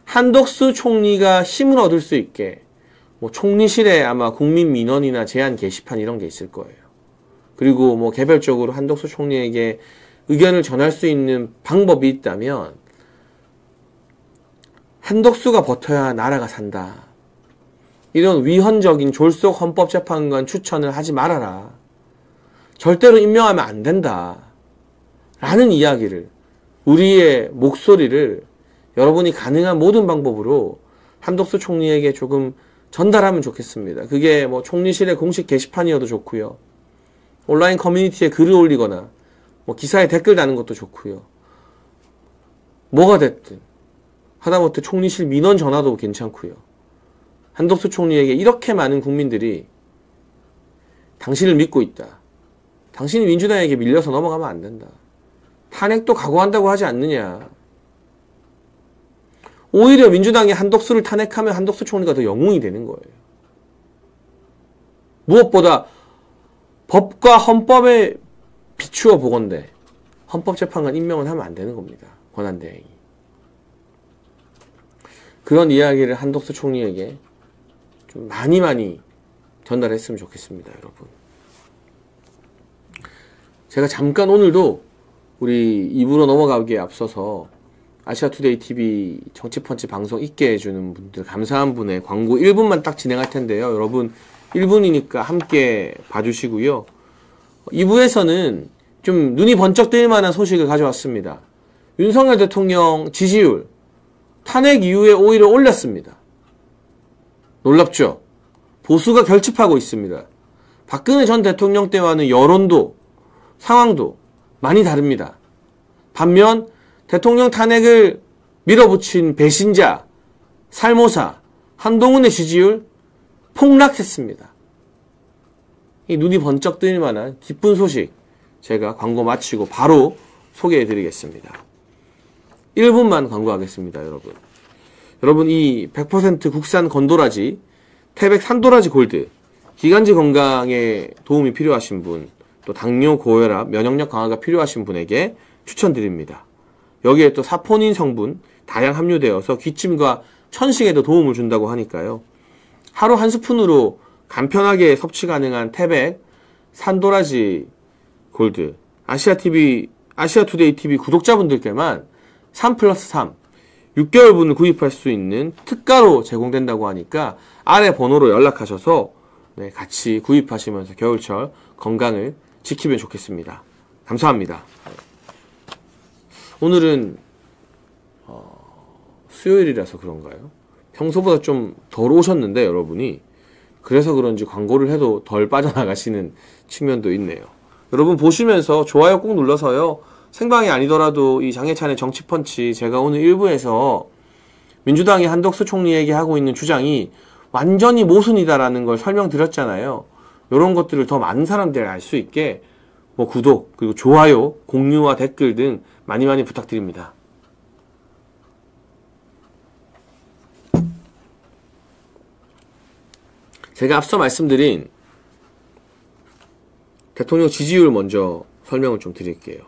한덕수 총리가 힘을 얻을 수 있게 뭐 총리실에 아마 국민민원이나 제안 게시판 이런 게 있을 거예요. 그리고 뭐 개별적으로 한덕수 총리에게 의견을 전할 수 있는 방법이 있다면 한덕수가 버텨야 나라가 산다. 이런 위헌적인 졸속 헌법재판관 추천을 하지 말아라. 절대로 임명하면 안 된다. 라는 이야기를, 우리의 목소리를 여러분이 가능한 모든 방법으로 한덕수 총리에게 조금 전달하면 좋겠습니다. 그게 뭐 총리실의 공식 게시판이어도 좋고요. 온라인 커뮤니티에 글을 올리거나 뭐 기사에 댓글 다는 것도 좋고요. 뭐가 됐든 하다못해 총리실 민원 전화도 괜찮고요. 한덕수 총리에게 이렇게 많은 국민들이 당신을 믿고 있다. 당신이 민주당에게 밀려서 넘어가면 안 된다. 탄핵도 각오한다고 하지 않느냐. 오히려 민주당이 한덕수를 탄핵하면 한덕수 총리가 더 영웅이 되는 거예요. 무엇보다 법과 헌법에 비추어 보건대 헌법재판관 임명은 하면 안 되는 겁니다. 권한대행이. 그런 이야기를 한덕수 총리에게 좀 많이 전달했으면 좋겠습니다, 여러분. 제가 잠깐 오늘도 우리 2부로 넘어가기에 앞서서 아시아투데이 TV 정치펀치 방송 있게 해주는 분들, 감사한 분의 광고 1분만 딱 진행할 텐데요. 여러분 1분이니까 함께 봐주시고요. 2부에서는 좀 눈이 번쩍 뜨일 만한 소식을 가져왔습니다. 윤석열 대통령 지지율 탄핵 이후에 오히려 올렸습니다. 놀랍죠? 보수가 결집하고 있습니다. 박근혜 전 대통령 때와는 여론도 상황도 많이 다릅니다. 반면 대통령 탄핵을 밀어붙인 배신자, 살모사, 한동훈의 지지율 폭락했습니다. 이 눈이 번쩍 뜨일 만한 기쁜 소식 제가 광고 마치고 바로 소개해드리겠습니다. 1분만 광고하겠습니다, 여러분. 여러분, 이 100% 국산 건도라지, 태백 산도라지 골드, 기관지 건강에 도움이 필요하신 분, 또 당뇨, 고혈압, 면역력 강화가 필요하신 분에게 추천드립니다. 여기에 또 사포닌 성분 다량 함유되어서 기침과 천식에도 도움을 준다고 하니까요. 하루 한 스푼으로 간편하게 섭취 가능한 태백, 산도라지 골드, 아시아투데이 TV 구독자분들께만 3+3 6개월분을 구입할 수 있는 특가로 제공된다고 하니까 아래 번호로 연락하셔서 네, 같이 구입하시면서 겨울철 건강을 지키면 좋겠습니다. 감사합니다. 오늘은 수요일이라서 그런가요? 평소보다 좀 덜 오셨는데 여러분이 그래서 그런지 광고를 해도 덜 빠져나가시는 측면도 있네요. 여러분 보시면서 좋아요 꼭 눌러서요. 생방이 아니더라도 이 장혜찬의 정치펀치 제가 오늘 1부에서 민주당의 한덕수 총리에게 하고 있는 주장이 완전히 모순이다라는 걸 설명드렸잖아요. 이런 것들을 더 많은 사람들이 알 수 있게 구독 그리고 좋아요, 공유와 댓글 등 많이 부탁드립니다. 제가 앞서 말씀드린 대통령 지지율 먼저 설명을 좀 드릴게요.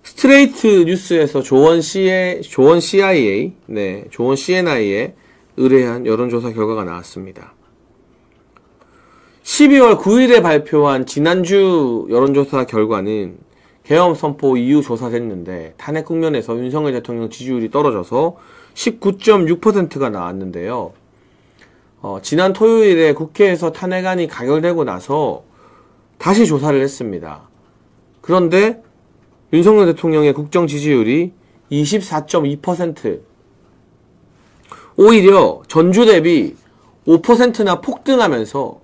스트레이트 뉴스에서 조원 CNI에 의뢰한 여론조사 결과가 나왔습니다. 12월 9일에 발표한 지난주 여론조사 결과는 계엄 선포 이후 조사됐는데 탄핵 국면에서 윤석열 대통령 지지율이 떨어져서 19.6%가 나왔는데요. 지난 토요일에 국회에서 탄핵안이 가결되고 나서 다시 조사를 했습니다. 그런데 윤석열 대통령의 국정 지지율이 24.2%, 오히려 전주 대비 5%나 폭등하면서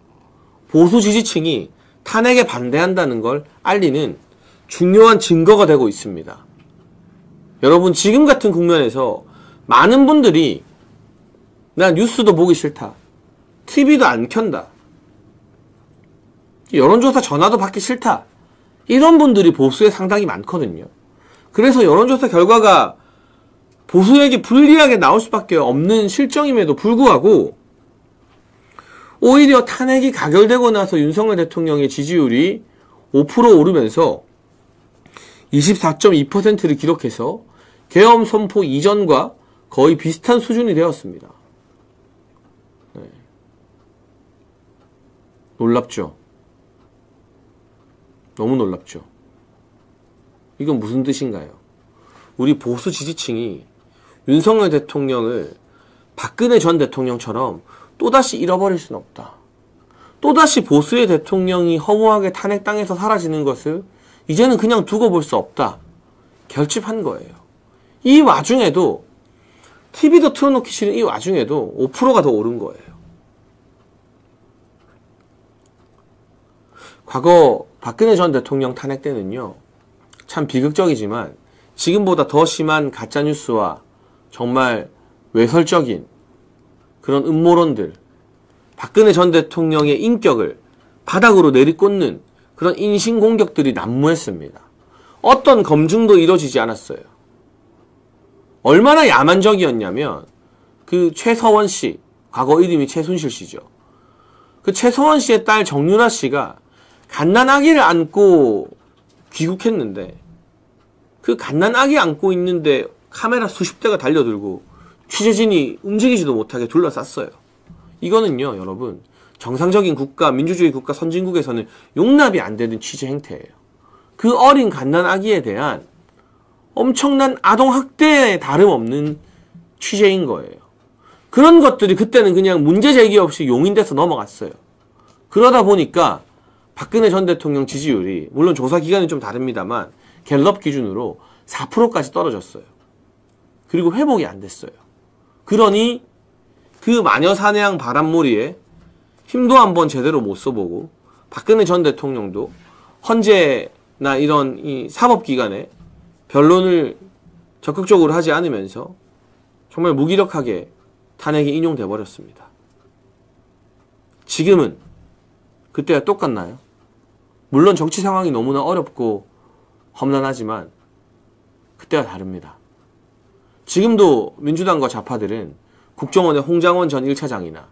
보수 지지층이 탄핵에 반대한다는 걸 알리는 중요한 증거가 되고 있습니다. 여러분 지금 같은 국면에서 많은 분들이 나 뉴스도 보기 싫다, TV도 안 켠다, 여론조사 전화도 받기 싫다, 이런 분들이 보수에 상당히 많거든요. 그래서 여론조사 결과가 보수에게 불리하게 나올 수밖에 없는 실정임에도 불구하고 오히려 탄핵이 가결되고 나서 윤석열 대통령의 지지율이 5% 오르면서 24.2%를 기록해서 계엄 선포 이전과 거의 비슷한 수준이 되었습니다. 네. 놀랍죠? 너무 놀랍죠? 이건 무슨 뜻인가요? 우리 보수 지지층이 윤석열 대통령을 박근혜 전 대통령처럼 또다시 잃어버릴 수는 없다. 또다시 보수의 대통령이 허무하게 탄핵당해서 사라지는 것을 이제는 그냥 두고 볼 수 없다. 결집한 거예요. 이 와중에도 TV도 틀어놓기 싫은 이 와중에도 5%가 더 오른 거예요. 과거 박근혜 전 대통령 탄핵 때는요, 참 비극적이지만 지금보다 더 심한 가짜뉴스와 정말 외설적인 그런 음모론들, 박근혜 전 대통령의 인격을 바닥으로 내리꽂는 그런 인신공격들이 난무했습니다. 어떤 검증도 이루어지지 않았어요. 얼마나 야만적이었냐면 그 최서원 씨, 과거 이름이 최순실 씨죠. 그 최서원 씨의 딸 정윤아 씨가 갓난아기를 안고 귀국했는데 그 갓난아기 안고 있는데 카메라 수십 대가 달려들고 취재진이 움직이지도 못하게 둘러쌌어요. 이거는요, 여러분, 정상적인 국가, 민주주의 국가, 선진국에서는 용납이 안 되는 취재 행태예요. 그 어린 갓난아기에 대한 엄청난 아동학대에 다름없는 취재인 거예요. 그런 것들이 그때는 그냥 문제제기 없이 용인돼서 넘어갔어요. 그러다 보니까 박근혜 전 대통령 지지율이, 물론 조사 기간이 좀 다릅니다만 갤럽 기준으로 4%까지 떨어졌어요. 그리고 회복이 안 됐어요. 그러니 그 마녀사냥 바람몰이에 힘도 한번 제대로 못 써보고 박근혜 전 대통령도 헌재나 이런 이 사법기관에 변론을 적극적으로 하지 않으면서 정말 무기력하게 탄핵이 인용돼 버렸습니다. 지금은 그때와 똑같나요? 물론 정치 상황이 너무나 어렵고 험난하지만 그때와 다릅니다. 지금도 민주당과 좌파들은 국정원의 홍장원 전 1차장이나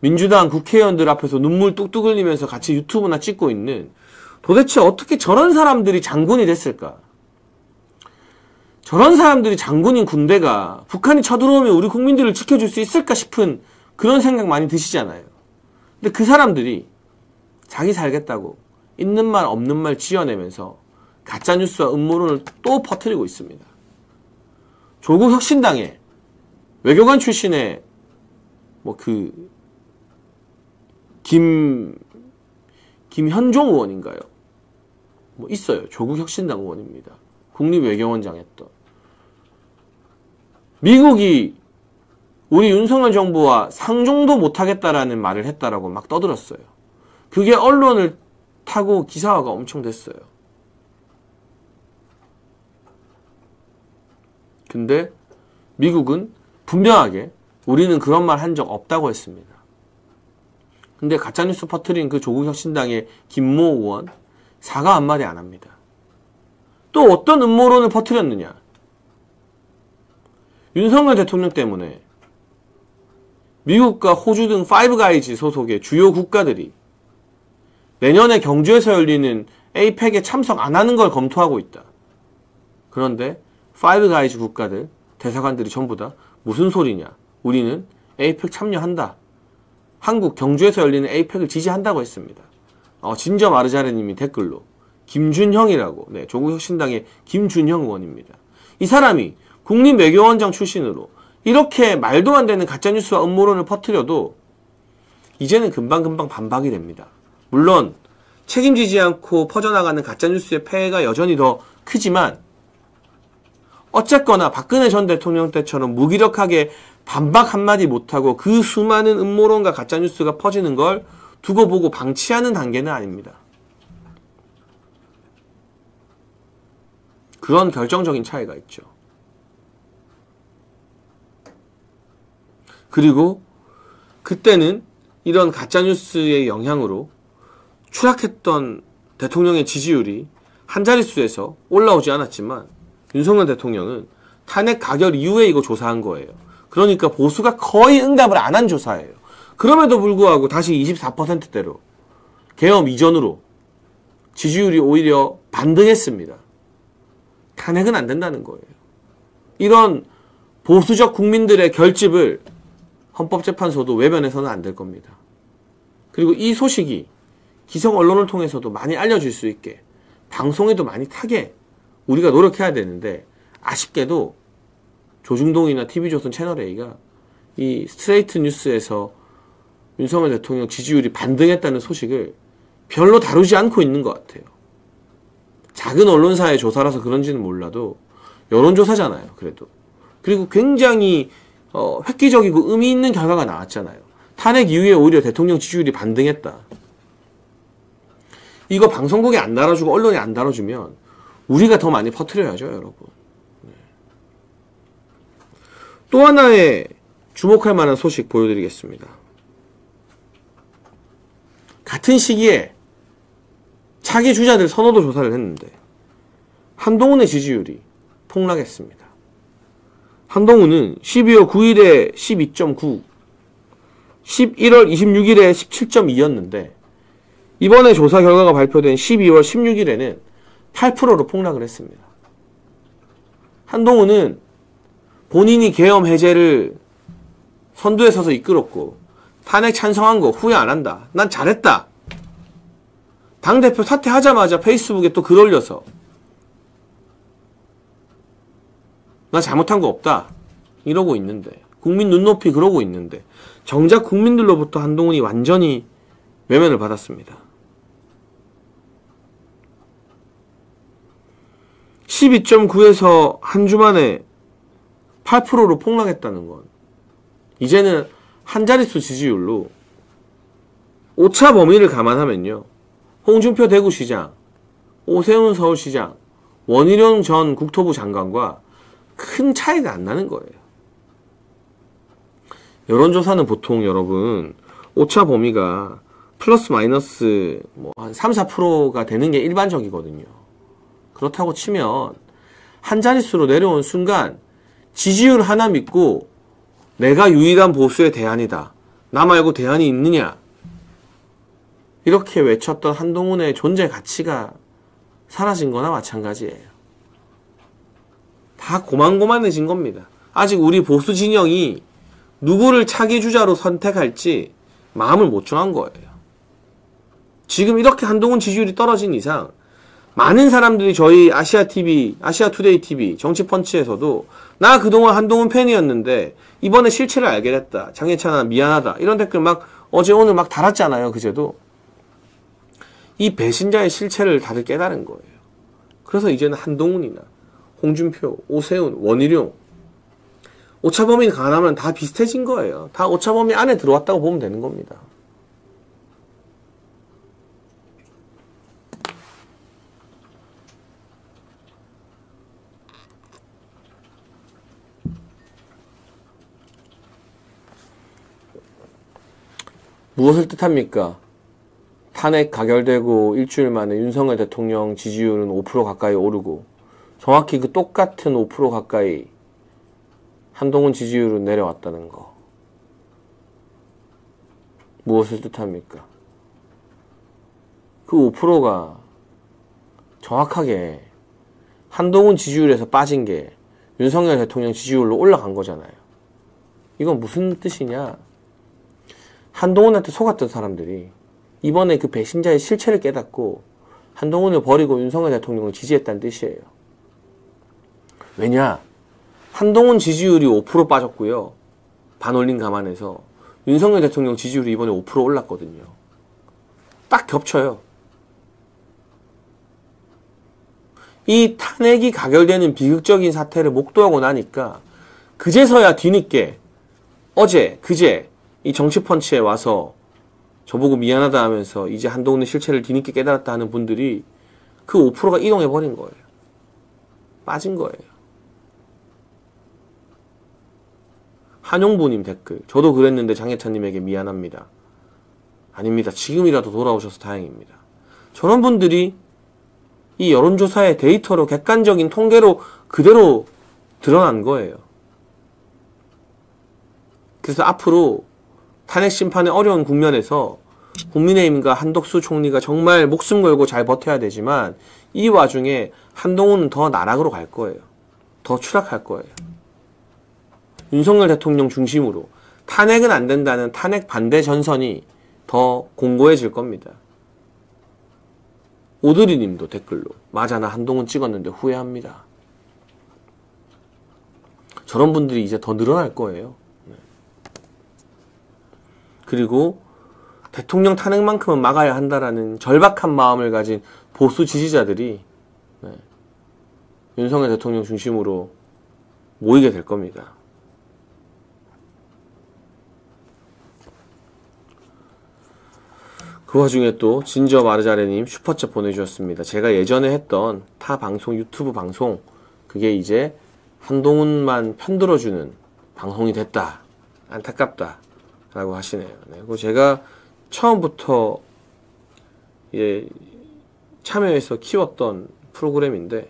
민주당 국회의원들 앞에서 눈물 뚝뚝 흘리면서 같이 유튜브나 찍고 있는, 도대체 어떻게 저런 사람들이 장군이 됐을까? 저런 사람들이 장군인 군대가 북한이 쳐들어오면 우리 국민들을 지켜줄 수 있을까 싶은 그런 생각 많이 드시잖아요. 근데 그 사람들이 자기 살겠다고 있는 말 없는 말 지어내면서 가짜뉴스와 음모론을 또 퍼뜨리고 있습니다. 조국 혁신당에 외교관 출신의 김현종 의원인가요? 있어요. 조국 혁신당 의원입니다. 국립외교원장 했던. 미국이 우리 윤석열 정부와 상종도 못하겠다라는 말을 했다라고 막 떠들었어요. 그게 언론을 타고 기사화가 엄청 됐어요. 근데 미국은 분명하게 우리는 그런 말 한 적 없다고 했습니다. 근데 가짜뉴스 퍼뜨린 그 조국 혁신당의 김모 의원 사과 한마디 안 합니다. 또 어떤 음모론을 퍼뜨렸느냐. 윤석열 대통령 때문에 미국과 호주 등 파이브가이즈 소속의 주요 국가들이 내년에 경주에서 열리는 에이펙에 참석 안 하는 걸 검토하고 있다. 그런데 파이브가이즈 국가들 대사관들이 전부 다 무슨 소리냐. 우리는 에이펙 참여한다. 한국 경주에서 열리는 에이펙을 지지한다고 했습니다. 진저 마르자레님이 댓글로 김준형이라고, 네, 조국 혁신당의 김준형 의원입니다. 이 사람이 국립외교원장 출신으로 이렇게 말도 안 되는 가짜뉴스와 음모론을 퍼뜨려도 이제는 금방금방 반박이 됩니다. 물론 책임지지 않고 퍼져나가는 가짜뉴스의 폐해가 여전히 더 크지만 어쨌거나 박근혜 전 대통령 때처럼 무기력하게 반박 한마디 못하고 그 수많은 음모론과 가짜뉴스가 퍼지는 걸 두고 보고 방치하는 단계는 아닙니다. 그런 결정적인 차이가 있죠. 그리고 그때는 이런 가짜뉴스의 영향으로 추락했던 대통령의 지지율이 한 자릿수에서 올라오지 않았지만 윤석열 대통령은 탄핵 가결 이후에 이거 조사한 거예요. 그러니까 보수가 거의 응답을 안 한 조사예요. 그럼에도 불구하고 다시 24%대로 계엄 이전으로 지지율이 오히려 반등했습니다. 탄핵은 안 된다는 거예요. 이런 보수적 국민들의 결집을 헌법재판소도 외면해서는 안 될 겁니다. 그리고 이 소식이 기성 언론을 통해서도 많이 알려질 수 있게 방송에도 많이 타게 우리가 노력해야 되는데 아쉽게도 조중동이나 TV조선 채널A가 이 스트레이트 뉴스에서 윤석열 대통령 지지율이 반등했다는 소식을 별로 다루지 않고 있는 것 같아요. 작은 언론사의 조사라서 그런지는 몰라도 여론조사잖아요. 그래도. 그리고 굉장히 획기적이고 의미 있는 결과가 나왔잖아요. 탄핵 이후에 오히려 대통령 지지율이 반등했다. 이거 방송국이 안 다뤄주고 언론이 안 다뤄주면 우리가 더 많이 퍼뜨려야죠, 여러분. 네. 또 하나의 주목할 만한 소식 보여드리겠습니다. 같은 시기에 차기 주자들 선호도 조사를 했는데 한동훈의 지지율이 폭락했습니다. 한동훈은 12월 9일에 12.9, 11월 26일에 17.2였는데 이번에 조사 결과가 발표된 12월 16일에는 8%로 폭락을 했습니다. 한동훈은 본인이 계엄 해제를 선두에 서서 이끌었고 탄핵 찬성한 거 후회 안 한다. 난 잘했다. 당대표 사퇴하자마자 페이스북에 또 글 올려서 나 잘못한 거 없다. 이러고 있는데 국민 눈높이 그러고 있는데 정작 국민들로부터 한동훈이 완전히 외면을 받았습니다. 12.9에서 한 주 만에 8%로 폭락했다는 건 이제는 한 자릿수 지지율로 오차 범위를 감안하면요. 홍준표 대구시장, 오세훈 서울시장, 원희룡 전 국토부 장관과 큰 차이가 안 나는 거예요. 여론조사는 보통 여러분 오차 범위가 플러스 마이너스 한 3, 4%가 되는 게 일반적이거든요. 그렇다고 치면 한 자릿수로 내려온 순간 지지율 하나 믿고 내가 유일한 보수의 대안이다. 나 말고 대안이 있느냐. 이렇게 외쳤던 한동훈의 존재 가치가 사라진 거나 마찬가지예요. 다 고만고만해진 겁니다. 아직 우리 보수 진영이 누구를 차기 주자로 선택할지 마음을 못 정한 거예요. 지금 이렇게 한동훈 지지율이 떨어진 이상 많은 사람들이 저희 아시아TV, 아시아투데이TV, 정치펀치에서도 나 그동안 한동훈 팬이었는데 이번에 실체를 알게 됐다. 장예찬아 미안하다. 이런 댓글 막 어제 오늘 막 달았잖아요. 그제도. 이 배신자의 실체를 다들 깨달은 거예요. 그래서 이제는 한동훈이나 홍준표, 오세훈, 원희룡, 오차범위 가늠하면 다 비슷해진 거예요. 다 오차범위 안에 들어왔다고 보면 되는 겁니다. 무엇을 뜻합니까? 탄핵 가결되고 일주일 만에 윤석열 대통령 지지율은 5% 가까이 오르고 정확히 그 똑같은 5% 가까이 한동훈 지지율은 내려왔다는 거. 무엇을 뜻합니까? 그 5%가 정확하게 한동훈 지지율에서 빠진 게 윤석열 대통령 지지율로 올라간 거잖아요. 이건 무슨 뜻이냐? 한동훈한테 속았던 사람들이 이번에 그 배신자의 실체를 깨닫고 한동훈을 버리고 윤석열 대통령을 지지했다는 뜻이에요. 왜냐? 한동훈 지지율이 5% 빠졌고요. 반올림 감안해서 윤석열 대통령 지지율이 이번에 5% 올랐거든요. 딱 겹쳐요. 이 탄핵이 가결되는 비극적인 사태를 목도하고 나니까 그제서야 뒤늦게 어제, 그제 이 정치펀치에 와서 저보고 미안하다 하면서 이제 한동훈의 실체를 뒤늦게 깨달았다 하는 분들이 그 5%가 이동해버린 거예요. 빠진 거예요. 한용부님 댓글. 저도 그랬는데 장혜찬님에게 미안합니다. 아닙니다. 지금이라도 돌아오셔서 다행입니다. 저런 분들이 이 여론조사의 데이터로 객관적인 통계로 그대로 드러난 거예요. 그래서 앞으로 탄핵 심판의 어려운 국면에서 국민의힘과 한덕수 총리가 정말 목숨 걸고 잘 버텨야 되지만 이 와중에 한동훈은 더 나락으로 갈 거예요. 더 추락할 거예요. 윤석열 대통령 중심으로 탄핵은 안 된다는 탄핵 반대 전선이 더 공고해질 겁니다. 오드리 님도 댓글로 맞아 나 한동훈 찍었는데 후회합니다. 저런 분들이 이제 더 늘어날 거예요. 그리고 대통령 탄핵만큼은 막아야 한다라는 절박한 마음을 가진 보수 지지자들이 윤석열 대통령 중심으로 모이게 될 겁니다. 그 와중에 또 진저 마르자레님 슈퍼챗 보내주셨습니다. 제가 예전에 했던 타 방송 유튜브 방송 그게 이제 한동훈만 편들어주는 방송이 됐다. 안타깝다. 라고 하시네요. 네. 그리고 제가 처음부터 예, 참여해서 키웠던 프로그램인데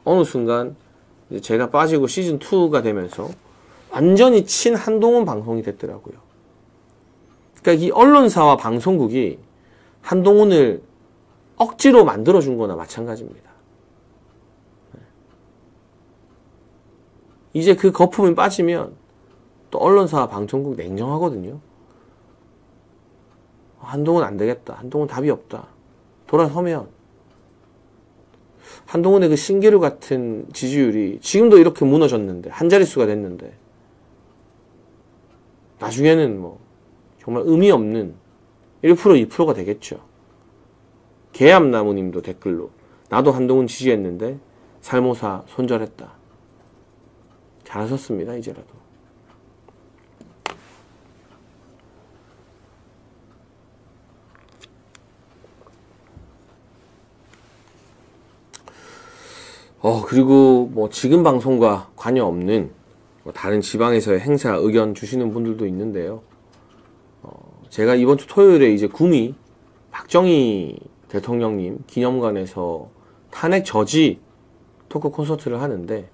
어느 순간 이제 제가 빠지고 시즌2가 되면서 완전히 친 한동훈 방송이 됐더라고요. 그러니까 이 언론사와 방송국이 한동훈을 억지로 만들어준 거나 마찬가지입니다. 이제 그 거품이 빠지면 또 언론사와 방송국 냉정하거든요. 한동훈 안 되겠다. 한동훈 답이 없다. 돌아서면 한동훈의 그 신기루 같은 지지율이 지금도 이렇게 무너졌는데 한 자릿수가 됐는데 나중에는 뭐 정말 의미 없는 1% 2%가 되겠죠. 개암나무님도 댓글로 나도 한동훈 지지했는데 살모사 손절했다. 잘하셨습니다. 이제라도. 그리고 뭐 지금 방송과 관여 없는 뭐 다른 지방에서의 행사 의견 주시는 분들도 있는데요. 제가 이번 주 토요일에 이제 구미 박정희 대통령님 기념관에서 탄핵 저지 토크 콘서트를 하는데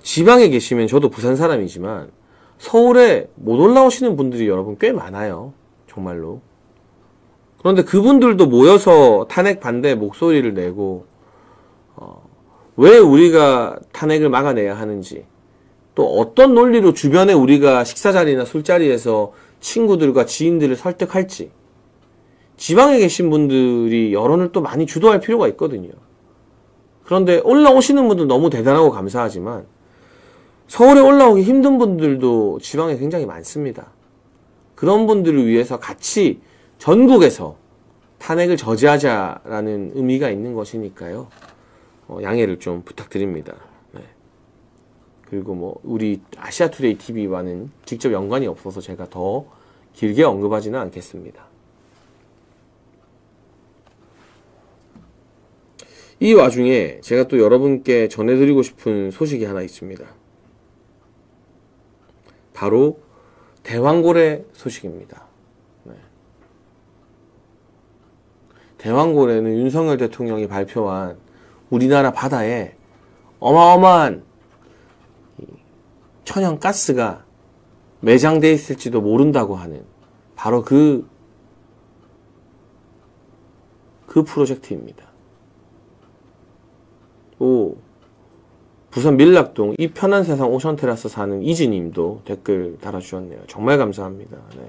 지방에 계시면 저도 부산 사람이지만 서울에 못 올라오시는 분들이 여러분 꽤 많아요. 정말로. 그런데 그분들도 모여서 탄핵 반대 목소리를 내고 왜 우리가 탄핵을 막아내야 하는지 또 어떤 논리로 주변에 우리가 식사자리나 술자리에서 친구들과 지인들을 설득할지, 지방에 계신 분들이 여론을 또 많이 주도할 필요가 있거든요. 그런데 올라오시는 분들 너무 대단하고 감사하지만 서울에 올라오기 힘든 분들도 지방에 굉장히 많습니다. 그런 분들을 위해서 같이 전국에서 탄핵을 저지하자라는 의미가 있는 것이니까요. 양해를 좀 부탁드립니다. 네. 그리고 뭐 우리 아시아투데이 TV와는 직접 연관이 없어서 제가 더 길게 언급하지는 않겠습니다. 이 와중에 제가 또 여러분께 전해드리고 싶은 소식이 하나 있습니다. 바로 대왕고래 소식입니다. 네. 대왕고래는 윤석열 대통령이 발표한 우리나라 바다에 어마어마한 천연가스가 매장되어 있을지도 모른다고 하는 바로 그 프로젝트입니다. 부산 밀락동 이 편한 세상 오션테라스 사는 이지님도 댓글 달아주셨네요. 정말 감사합니다. 네.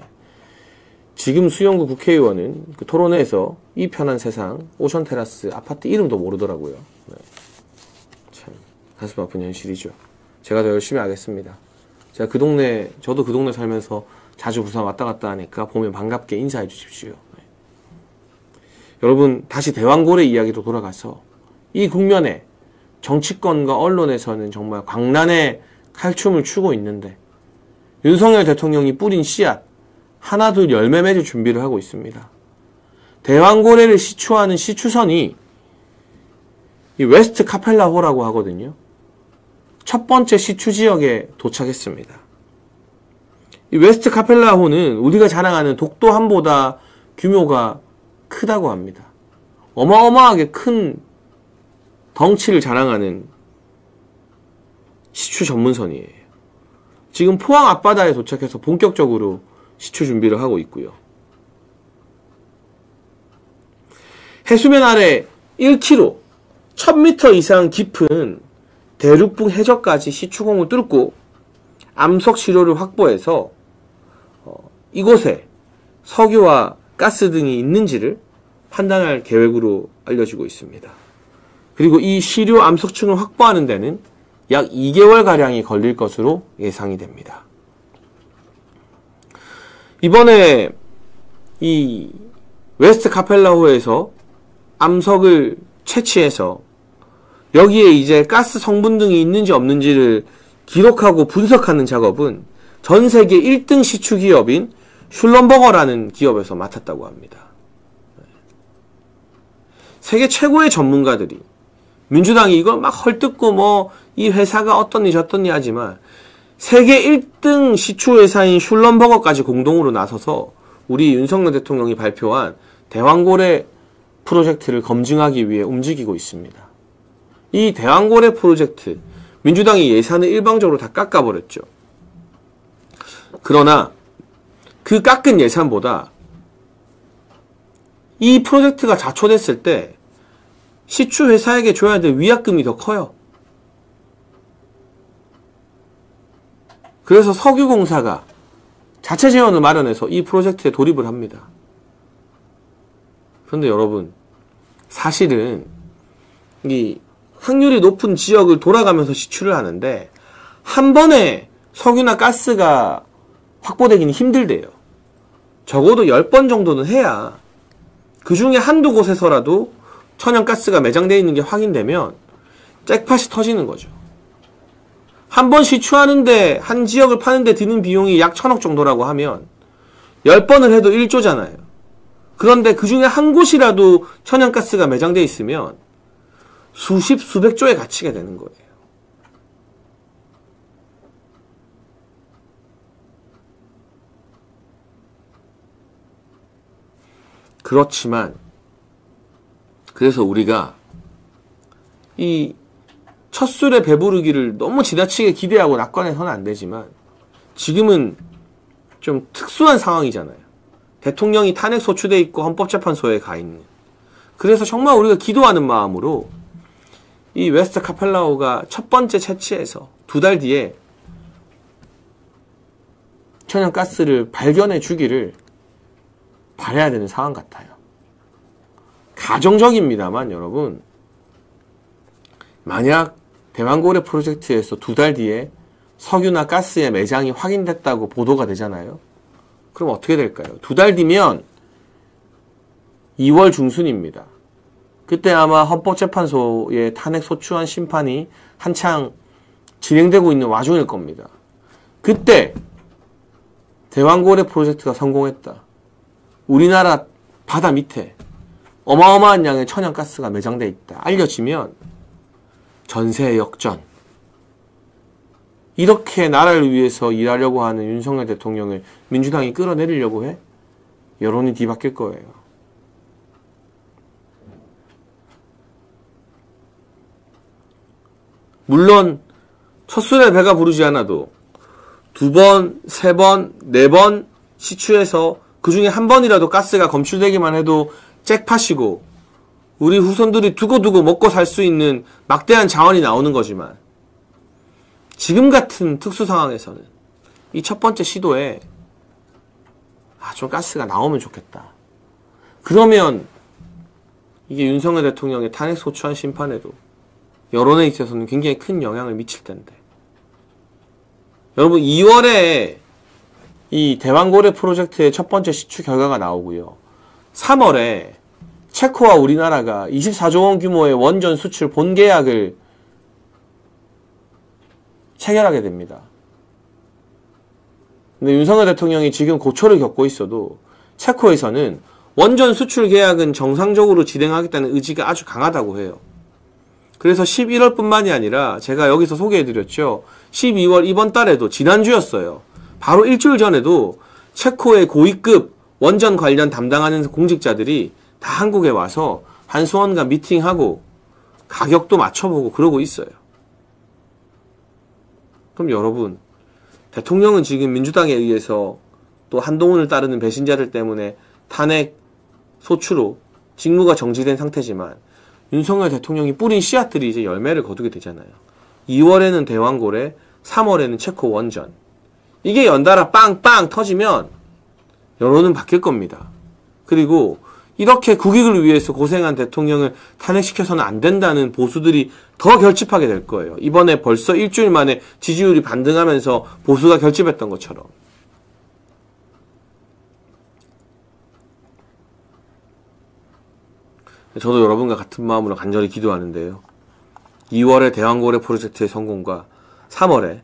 지금 수영구 국회의원은 그 토론회에서 이 편한 세상 오션테라스 아파트 이름도 모르더라고요. 네. 참 가슴 아픈 현실이죠. 제가 더 열심히 하겠습니다. 제가 저도 그 동네 살면서 자주 부산 왔다 갔다 하니까 보면 반갑게 인사해 주십시오. 네. 여러분 다시 대왕고래 이야기로 돌아가서 이 국면에 정치권과 언론에서는 정말 광란의 칼춤을 추고 있는데 윤석열 대통령이 뿌린 씨앗 하나둘 열매 맺을 준비를 하고 있습니다. 대왕고래를 시추하는 시추선이 이 웨스트 카펠라호라고 하거든요. 첫 번째 시추 지역에 도착했습니다. 이 웨스트 카펠라호는 우리가 자랑하는 독도함보다 규모가 크다고 합니다. 어마어마하게 큰 덩치를 자랑하는 시추 전문선이에요. 지금 포항 앞바다에 도착해서 본격적으로 시추 준비를 하고 있고요. 해수면 아래 1km, 1000m 이상 깊은 대륙북 해저까지 시추공을 뚫고 암석 시료를 확보해서 이곳에 석유와 가스 등이 있는지를 판단할 계획으로 알려지고 있습니다. 그리고 이 시료 암석층을 확보하는 데는 약 2개월가량이 걸릴 것으로 예상이 됩니다. 이번에 이 웨스트 카펠라호에서 암석을 채취해서 여기에 이제 가스 성분 등이 있는지 없는지를 기록하고 분석하는 작업은 전 세계 1등 시추 기업인 슐럼버거라는 기업에서 맡았다고 합니다. 세계 최고의 전문가들이 민주당이 이걸 막 헐뜯고 뭐 이 회사가 어떻니 저떻니 하지만 세계 1등 시추 회사인 슐럼버거까지 공동으로 나서서 우리 윤석열 대통령이 발표한 대왕고래 프로젝트를 검증하기 위해 움직이고 있습니다. 이 대왕고래 프로젝트 민주당이 예산을 일방적으로 다 깎아버렸죠. 그러나 그 깎은 예산보다 이 프로젝트가 자초됐을 때 시추 회사에게 줘야 될 위약금이 더 커요. 그래서 석유공사가 자체 재원을 마련해서 이 프로젝트에 돌입을 합니다. 그런데 여러분, 사실은 이 확률이 높은 지역을 돌아가면서 시추를 하는데 한 번에 석유나 가스가 확보되기는 힘들대요. 적어도 10번 정도는 해야 그 중에 한두 곳에서라도 천연가스가 매장되어 있는 게 확인되면 잭팟이 터지는 거죠. 한 번 시추하는데 한 지역을 파는데 드는 비용이 약 1000억 정도라고 하면 10번을 해도 1조잖아요. 그런데 그 중에 한 곳이라도 천연가스가 매장되어 있으면 수십, 수백조의 가치가 되는 거예요. 그렇지만 그래서 우리가 이 첫술에 배부르기를 너무 지나치게 기대하고 낙관해서는 안 되지만 지금은 좀 특수한 상황이잖아요. 대통령이 탄핵 소추돼 있고 헌법재판소에 가 있는. 그래서 정말 우리가 기도하는 마음으로 이 웨스트 카펠라호가 첫 번째 채취해서 2달 뒤에 천연가스를 발견해 주기를 바라야 되는 상황 같아요. 가정적입니다만 여러분, 만약 대왕고래 프로젝트에서 2달 뒤에 석유나 가스의 매장이 확인됐다고 보도가 되잖아요. 그럼 어떻게 될까요? 2달 뒤면 2월 중순입니다. 그때 아마 헌법재판소의 탄핵 소추안 심판이 한창 진행되고 있는 와중일 겁니다. 그때 대왕고래 프로젝트가 성공했다. 우리나라 바다 밑에 어마어마한 양의 천연가스가 매장돼 있다. 알려지면 전세 역전. 이렇게 나라를 위해서 일하려고 하는 윤석열 대통령을 민주당이 끌어내리려고 해? 여론이 뒤바뀔 거예요. 물론 첫술에 배가 부르지 않아도 2번, 3번, 4번 시추해서 그 중에 한 번이라도 가스가 검출되기만 해도 잭팟이고 우리 후손들이 두고두고 먹고 살 수 있는 막대한 자원이 나오는 거지만 지금 같은 특수 상황에서는 이 첫 번째 시도에 좀 가스가 나오면 좋겠다. 그러면 이게 윤석열 대통령의 탄핵 소추안 심판에도 여론에 있어서는 굉장히 큰 영향을 미칠 텐데. 여러분 2월에 이 대왕고래 프로젝트의 첫 번째 시추 결과가 나오고요. 3월에 체코와 우리나라가 24조 원 규모의 원전 수출 본계약을 체결하게 됩니다. 근데 윤석열 대통령이 지금 고초를 겪고 있어도 체코에서는 원전 수출 계약은 정상적으로 진행하겠다는 의지가 아주 강하다고 해요. 그래서 11월뿐만이 아니라 제가 여기서 소개해드렸죠. 12월 이번 달에도 지난주였어요. 바로 일주일 전에도 체코의 고위급 원전 관련 담당하는 공직자들이 다 한국에 와서 한수원과 미팅하고 가격도 맞춰보고 그러고 있어요. 그럼 여러분, 대통령은 지금 민주당에 의해서 또 한동훈을 따르는 배신자들 때문에 탄핵 소추로 직무가 정지된 상태지만 윤석열 대통령이 뿌린 씨앗들이 이제 열매를 거두게 되잖아요. 2월에는 대왕고래, 3월에는 체코 원전. 이게 연달아 빵빵 터지면 여론은 바뀔 겁니다. 그리고 이렇게 국익을 위해서 고생한 대통령을 탄핵시켜서는 안 된다는 보수들이 더 결집하게 될 거예요. 이번에 벌써 일주일 만에 지지율이 반등하면서 보수가 결집했던 것처럼. 저도 여러분과 같은 마음으로 간절히 기도하는데요. 2월에 대왕고래 프로젝트의 성공과 3월에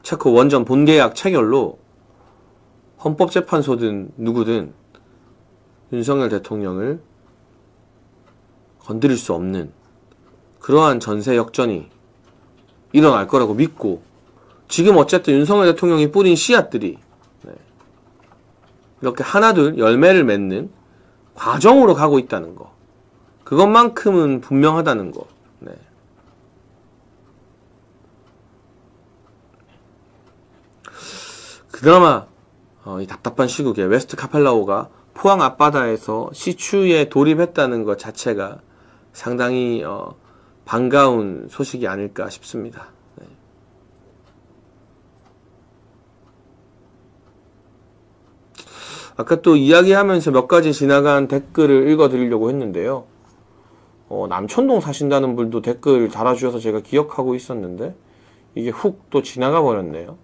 체코 원전 본계약 체결로 헌법재판소든 누구든 윤석열 대통령을 건드릴 수 없는 그러한 전세 역전이 일어날 거라고 믿고, 지금 어쨌든 윤석열 대통령이 뿌린 씨앗들이 이렇게 하나둘 열매를 맺는 과정으로 가고 있다는 거, 그것만큼은 분명하다는 거. 그나마 이 답답한 시국에 웨스트 카펠라오가 포항 앞바다에서 시추에 돌입했다는 것 자체가 상당히 반가운 소식이 아닐까 싶습니다. 아까 또 이야기하면서 몇 가지 지나간 댓글을 읽어드리려고 했는데요. 남천동 사신다는 분도 댓글 달아주셔서 제가 기억하고 있었는데 이게 훅 또 지나가 버렸네요.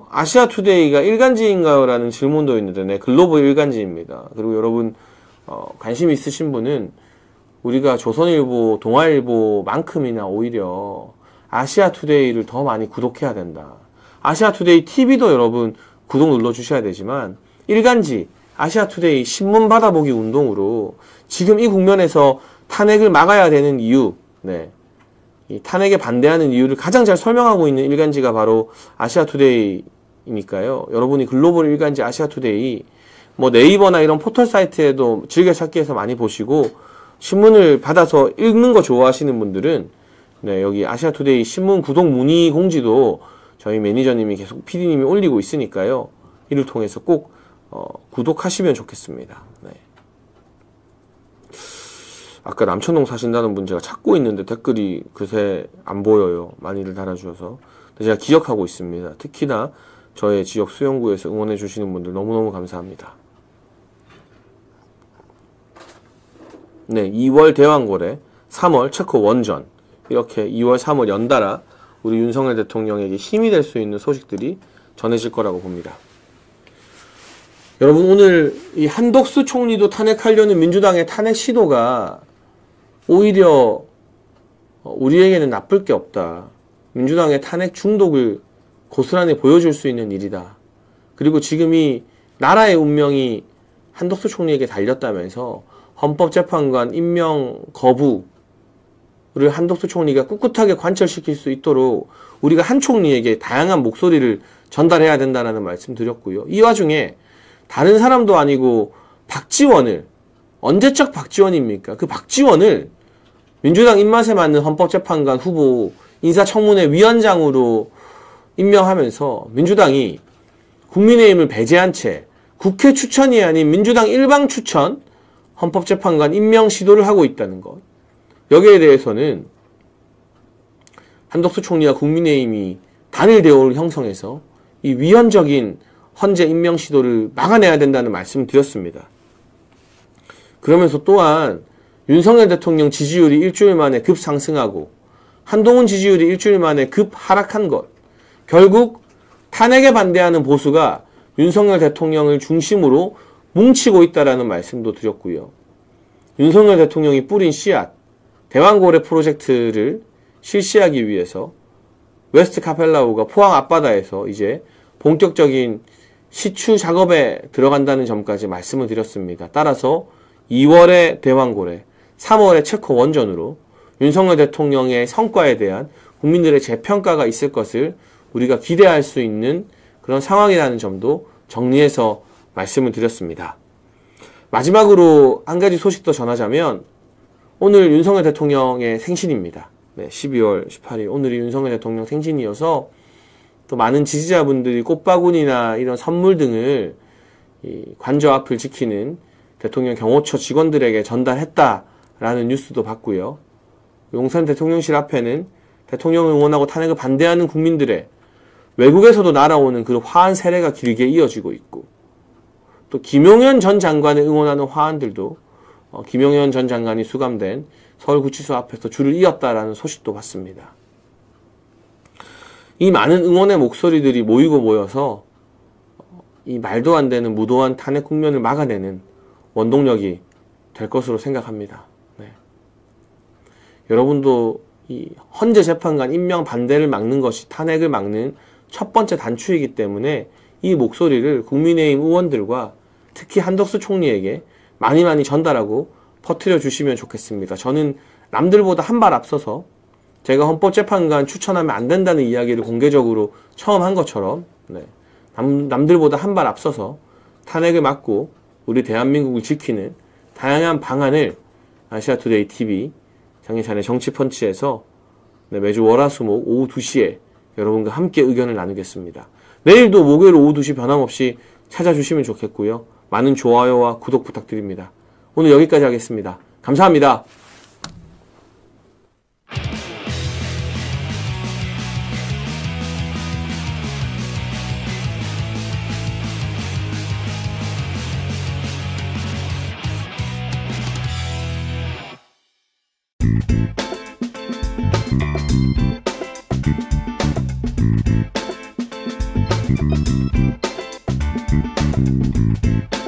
아시아투데이가 일간지인가요? 라는 질문도 있는데, 네, 글로벌 일간지입니다. 그리고 여러분, 관심 있으신 분은 우리가 조선일보, 동아일보만큼이나 오히려 아시아투데이를 더 많이 구독해야 된다. 아시아투데이 TV도 여러분 구독 눌러주셔야 되지만, 일간지, 아시아투데이 신문 받아보기 운동으로 지금 이 국면에서 탄핵을 막아야 되는 이유, 이 탄핵에 반대하는 이유를 가장 잘 설명하고 있는 일간지가 바로 아시아투데이니까요. 여러분이 글로벌 일간지 아시아투데이, 네이버나 이런 포털 사이트에도 즐겨찾기해서 많이 보시고, 신문을 받아서 읽는 거 좋아하시는 분들은 여기 아시아투데이 신문 구독 문의 공지도 저희 매니저님이 계속 PD님이 올리고 있으니까요. 이를 통해서 꼭 구독하시면 좋겠습니다. 아까 남천동 사신다는 분 제가 찾고 있는데 댓글이 그새 안 보여요. 많이들 달아주셔서. 제가 기억하고 있습니다. 특히나 저의 지역 수영구에서 응원해 주시는 분들 너무너무 감사합니다. 네, 2월 대왕고래, 3월 체코 원전, 이렇게 2월, 3월 연달아 우리 윤석열 대통령에게 힘이 될 수 있는 소식들이 전해질 거라고 봅니다. 여러분, 오늘 이 한덕수 총리도 탄핵하려는 민주당의 탄핵 시도가 오히려 우리에게는 나쁠 게 없다. 민주당의 탄핵 중독을 고스란히 보여줄 수 있는 일이다. 그리고 지금 이 나라의 운명이 한덕수 총리에게 달렸다면서 헌법재판관 임명 거부를 한덕수 총리가 꿋꿋하게 관철시킬 수 있도록 우리가 한 총리에게 다양한 목소리를 전달해야 된다는 말씀 드렸고요. 이 와중에 다른 사람도 아니고 박지원을, 언제적 박지원입니까? 그 박지원을 민주당 입맛에 맞는 헌법재판관 후보 인사청문회 위원장으로 임명하면서 민주당이 국민의힘을 배제한 채 국회 추천이 아닌 민주당 일방 추천 헌법재판관 임명 시도를 하고 있다는 것. 여기에 대해서는 한덕수 총리와 국민의힘이 단일 대우를 형성해서 이 위헌적인 헌재 임명 시도를 막아내야 된다는 말씀을 드렸습니다. 그러면서 또한 윤석열 대통령 지지율이 일주일 만에 급상승하고 한동훈 지지율이 일주일 만에 급 하락한 것. 결국 탄핵에 반대하는 보수가 윤석열 대통령을 중심으로 뭉치고 있다라는 말씀도 드렸고요. 윤석열 대통령이 뿌린 씨앗, 대왕고래 프로젝트를 실시하기 위해서 웨스트 카펠라우가 포항 앞바다에서 이제 본격적인 시추 작업에 들어간다는 점까지 말씀을 드렸습니다. 따라서 2월에 대왕고래, 3월에 체코 원전으로 윤석열 대통령의 성과에 대한 국민들의 재평가가 있을 것을 우리가 기대할 수 있는 그런 상황이라는 점도 정리해서 말씀을 드렸습니다. 마지막으로 한 가지 소식 더 전하자면 오늘 윤석열 대통령의 생신입니다. 네, 12월 18일 오늘이 윤석열 대통령 생신이어서 또 많은 지지자분들이 꽃바구니나 이런 선물 등을 이 관저 앞을 지키는 대통령 경호처 직원들에게 전달했다라는 뉴스도 봤고요. 용산 대통령실 앞에는 대통령을 응원하고 탄핵을 반대하는 국민들의 외국에서도 날아오는 그 화환 세례가 길게 이어지고 있고 또 김용현 전 장관을 응원하는 화환들도 김용현 전 장관이 수감된 서울구치소 앞에서 줄을 이었다라는 소식도 봤습니다. 이 많은 응원의 목소리들이 모이고 모여서 이 말도 안 되는 무도한 탄핵 국면을 막아내는 원동력이 될 것으로 생각합니다. 네. 여러분도 이 헌재 재판관 임명 반대를 막는 것이 탄핵을 막는 첫 번째 단추이기 때문에 이 목소리를 국민의힘 의원들과 특히 한덕수 총리에게 많이 전달하고 퍼뜨려 주시면 좋겠습니다. 저는 남들보다 한 발 앞서서 제가 헌법재판관 추천하면 안 된다는 이야기를 공개적으로 처음 한 것처럼 남들보다 한 발 앞서서 탄핵을 막고 우리 대한민국을 지키는 다양한 방안을 아시아투데이 TV 장예찬의 정치펀치에서 매주 월화수목 오후 2시에 여러분과 함께 의견을 나누겠습니다. 내일도 목요일 오후 2시 변함없이 찾아주시면 좋겠고요. 많은 좋아요와 구독 부탁드립니다. 오늘 여기까지 하겠습니다. 감사합니다. Thank you.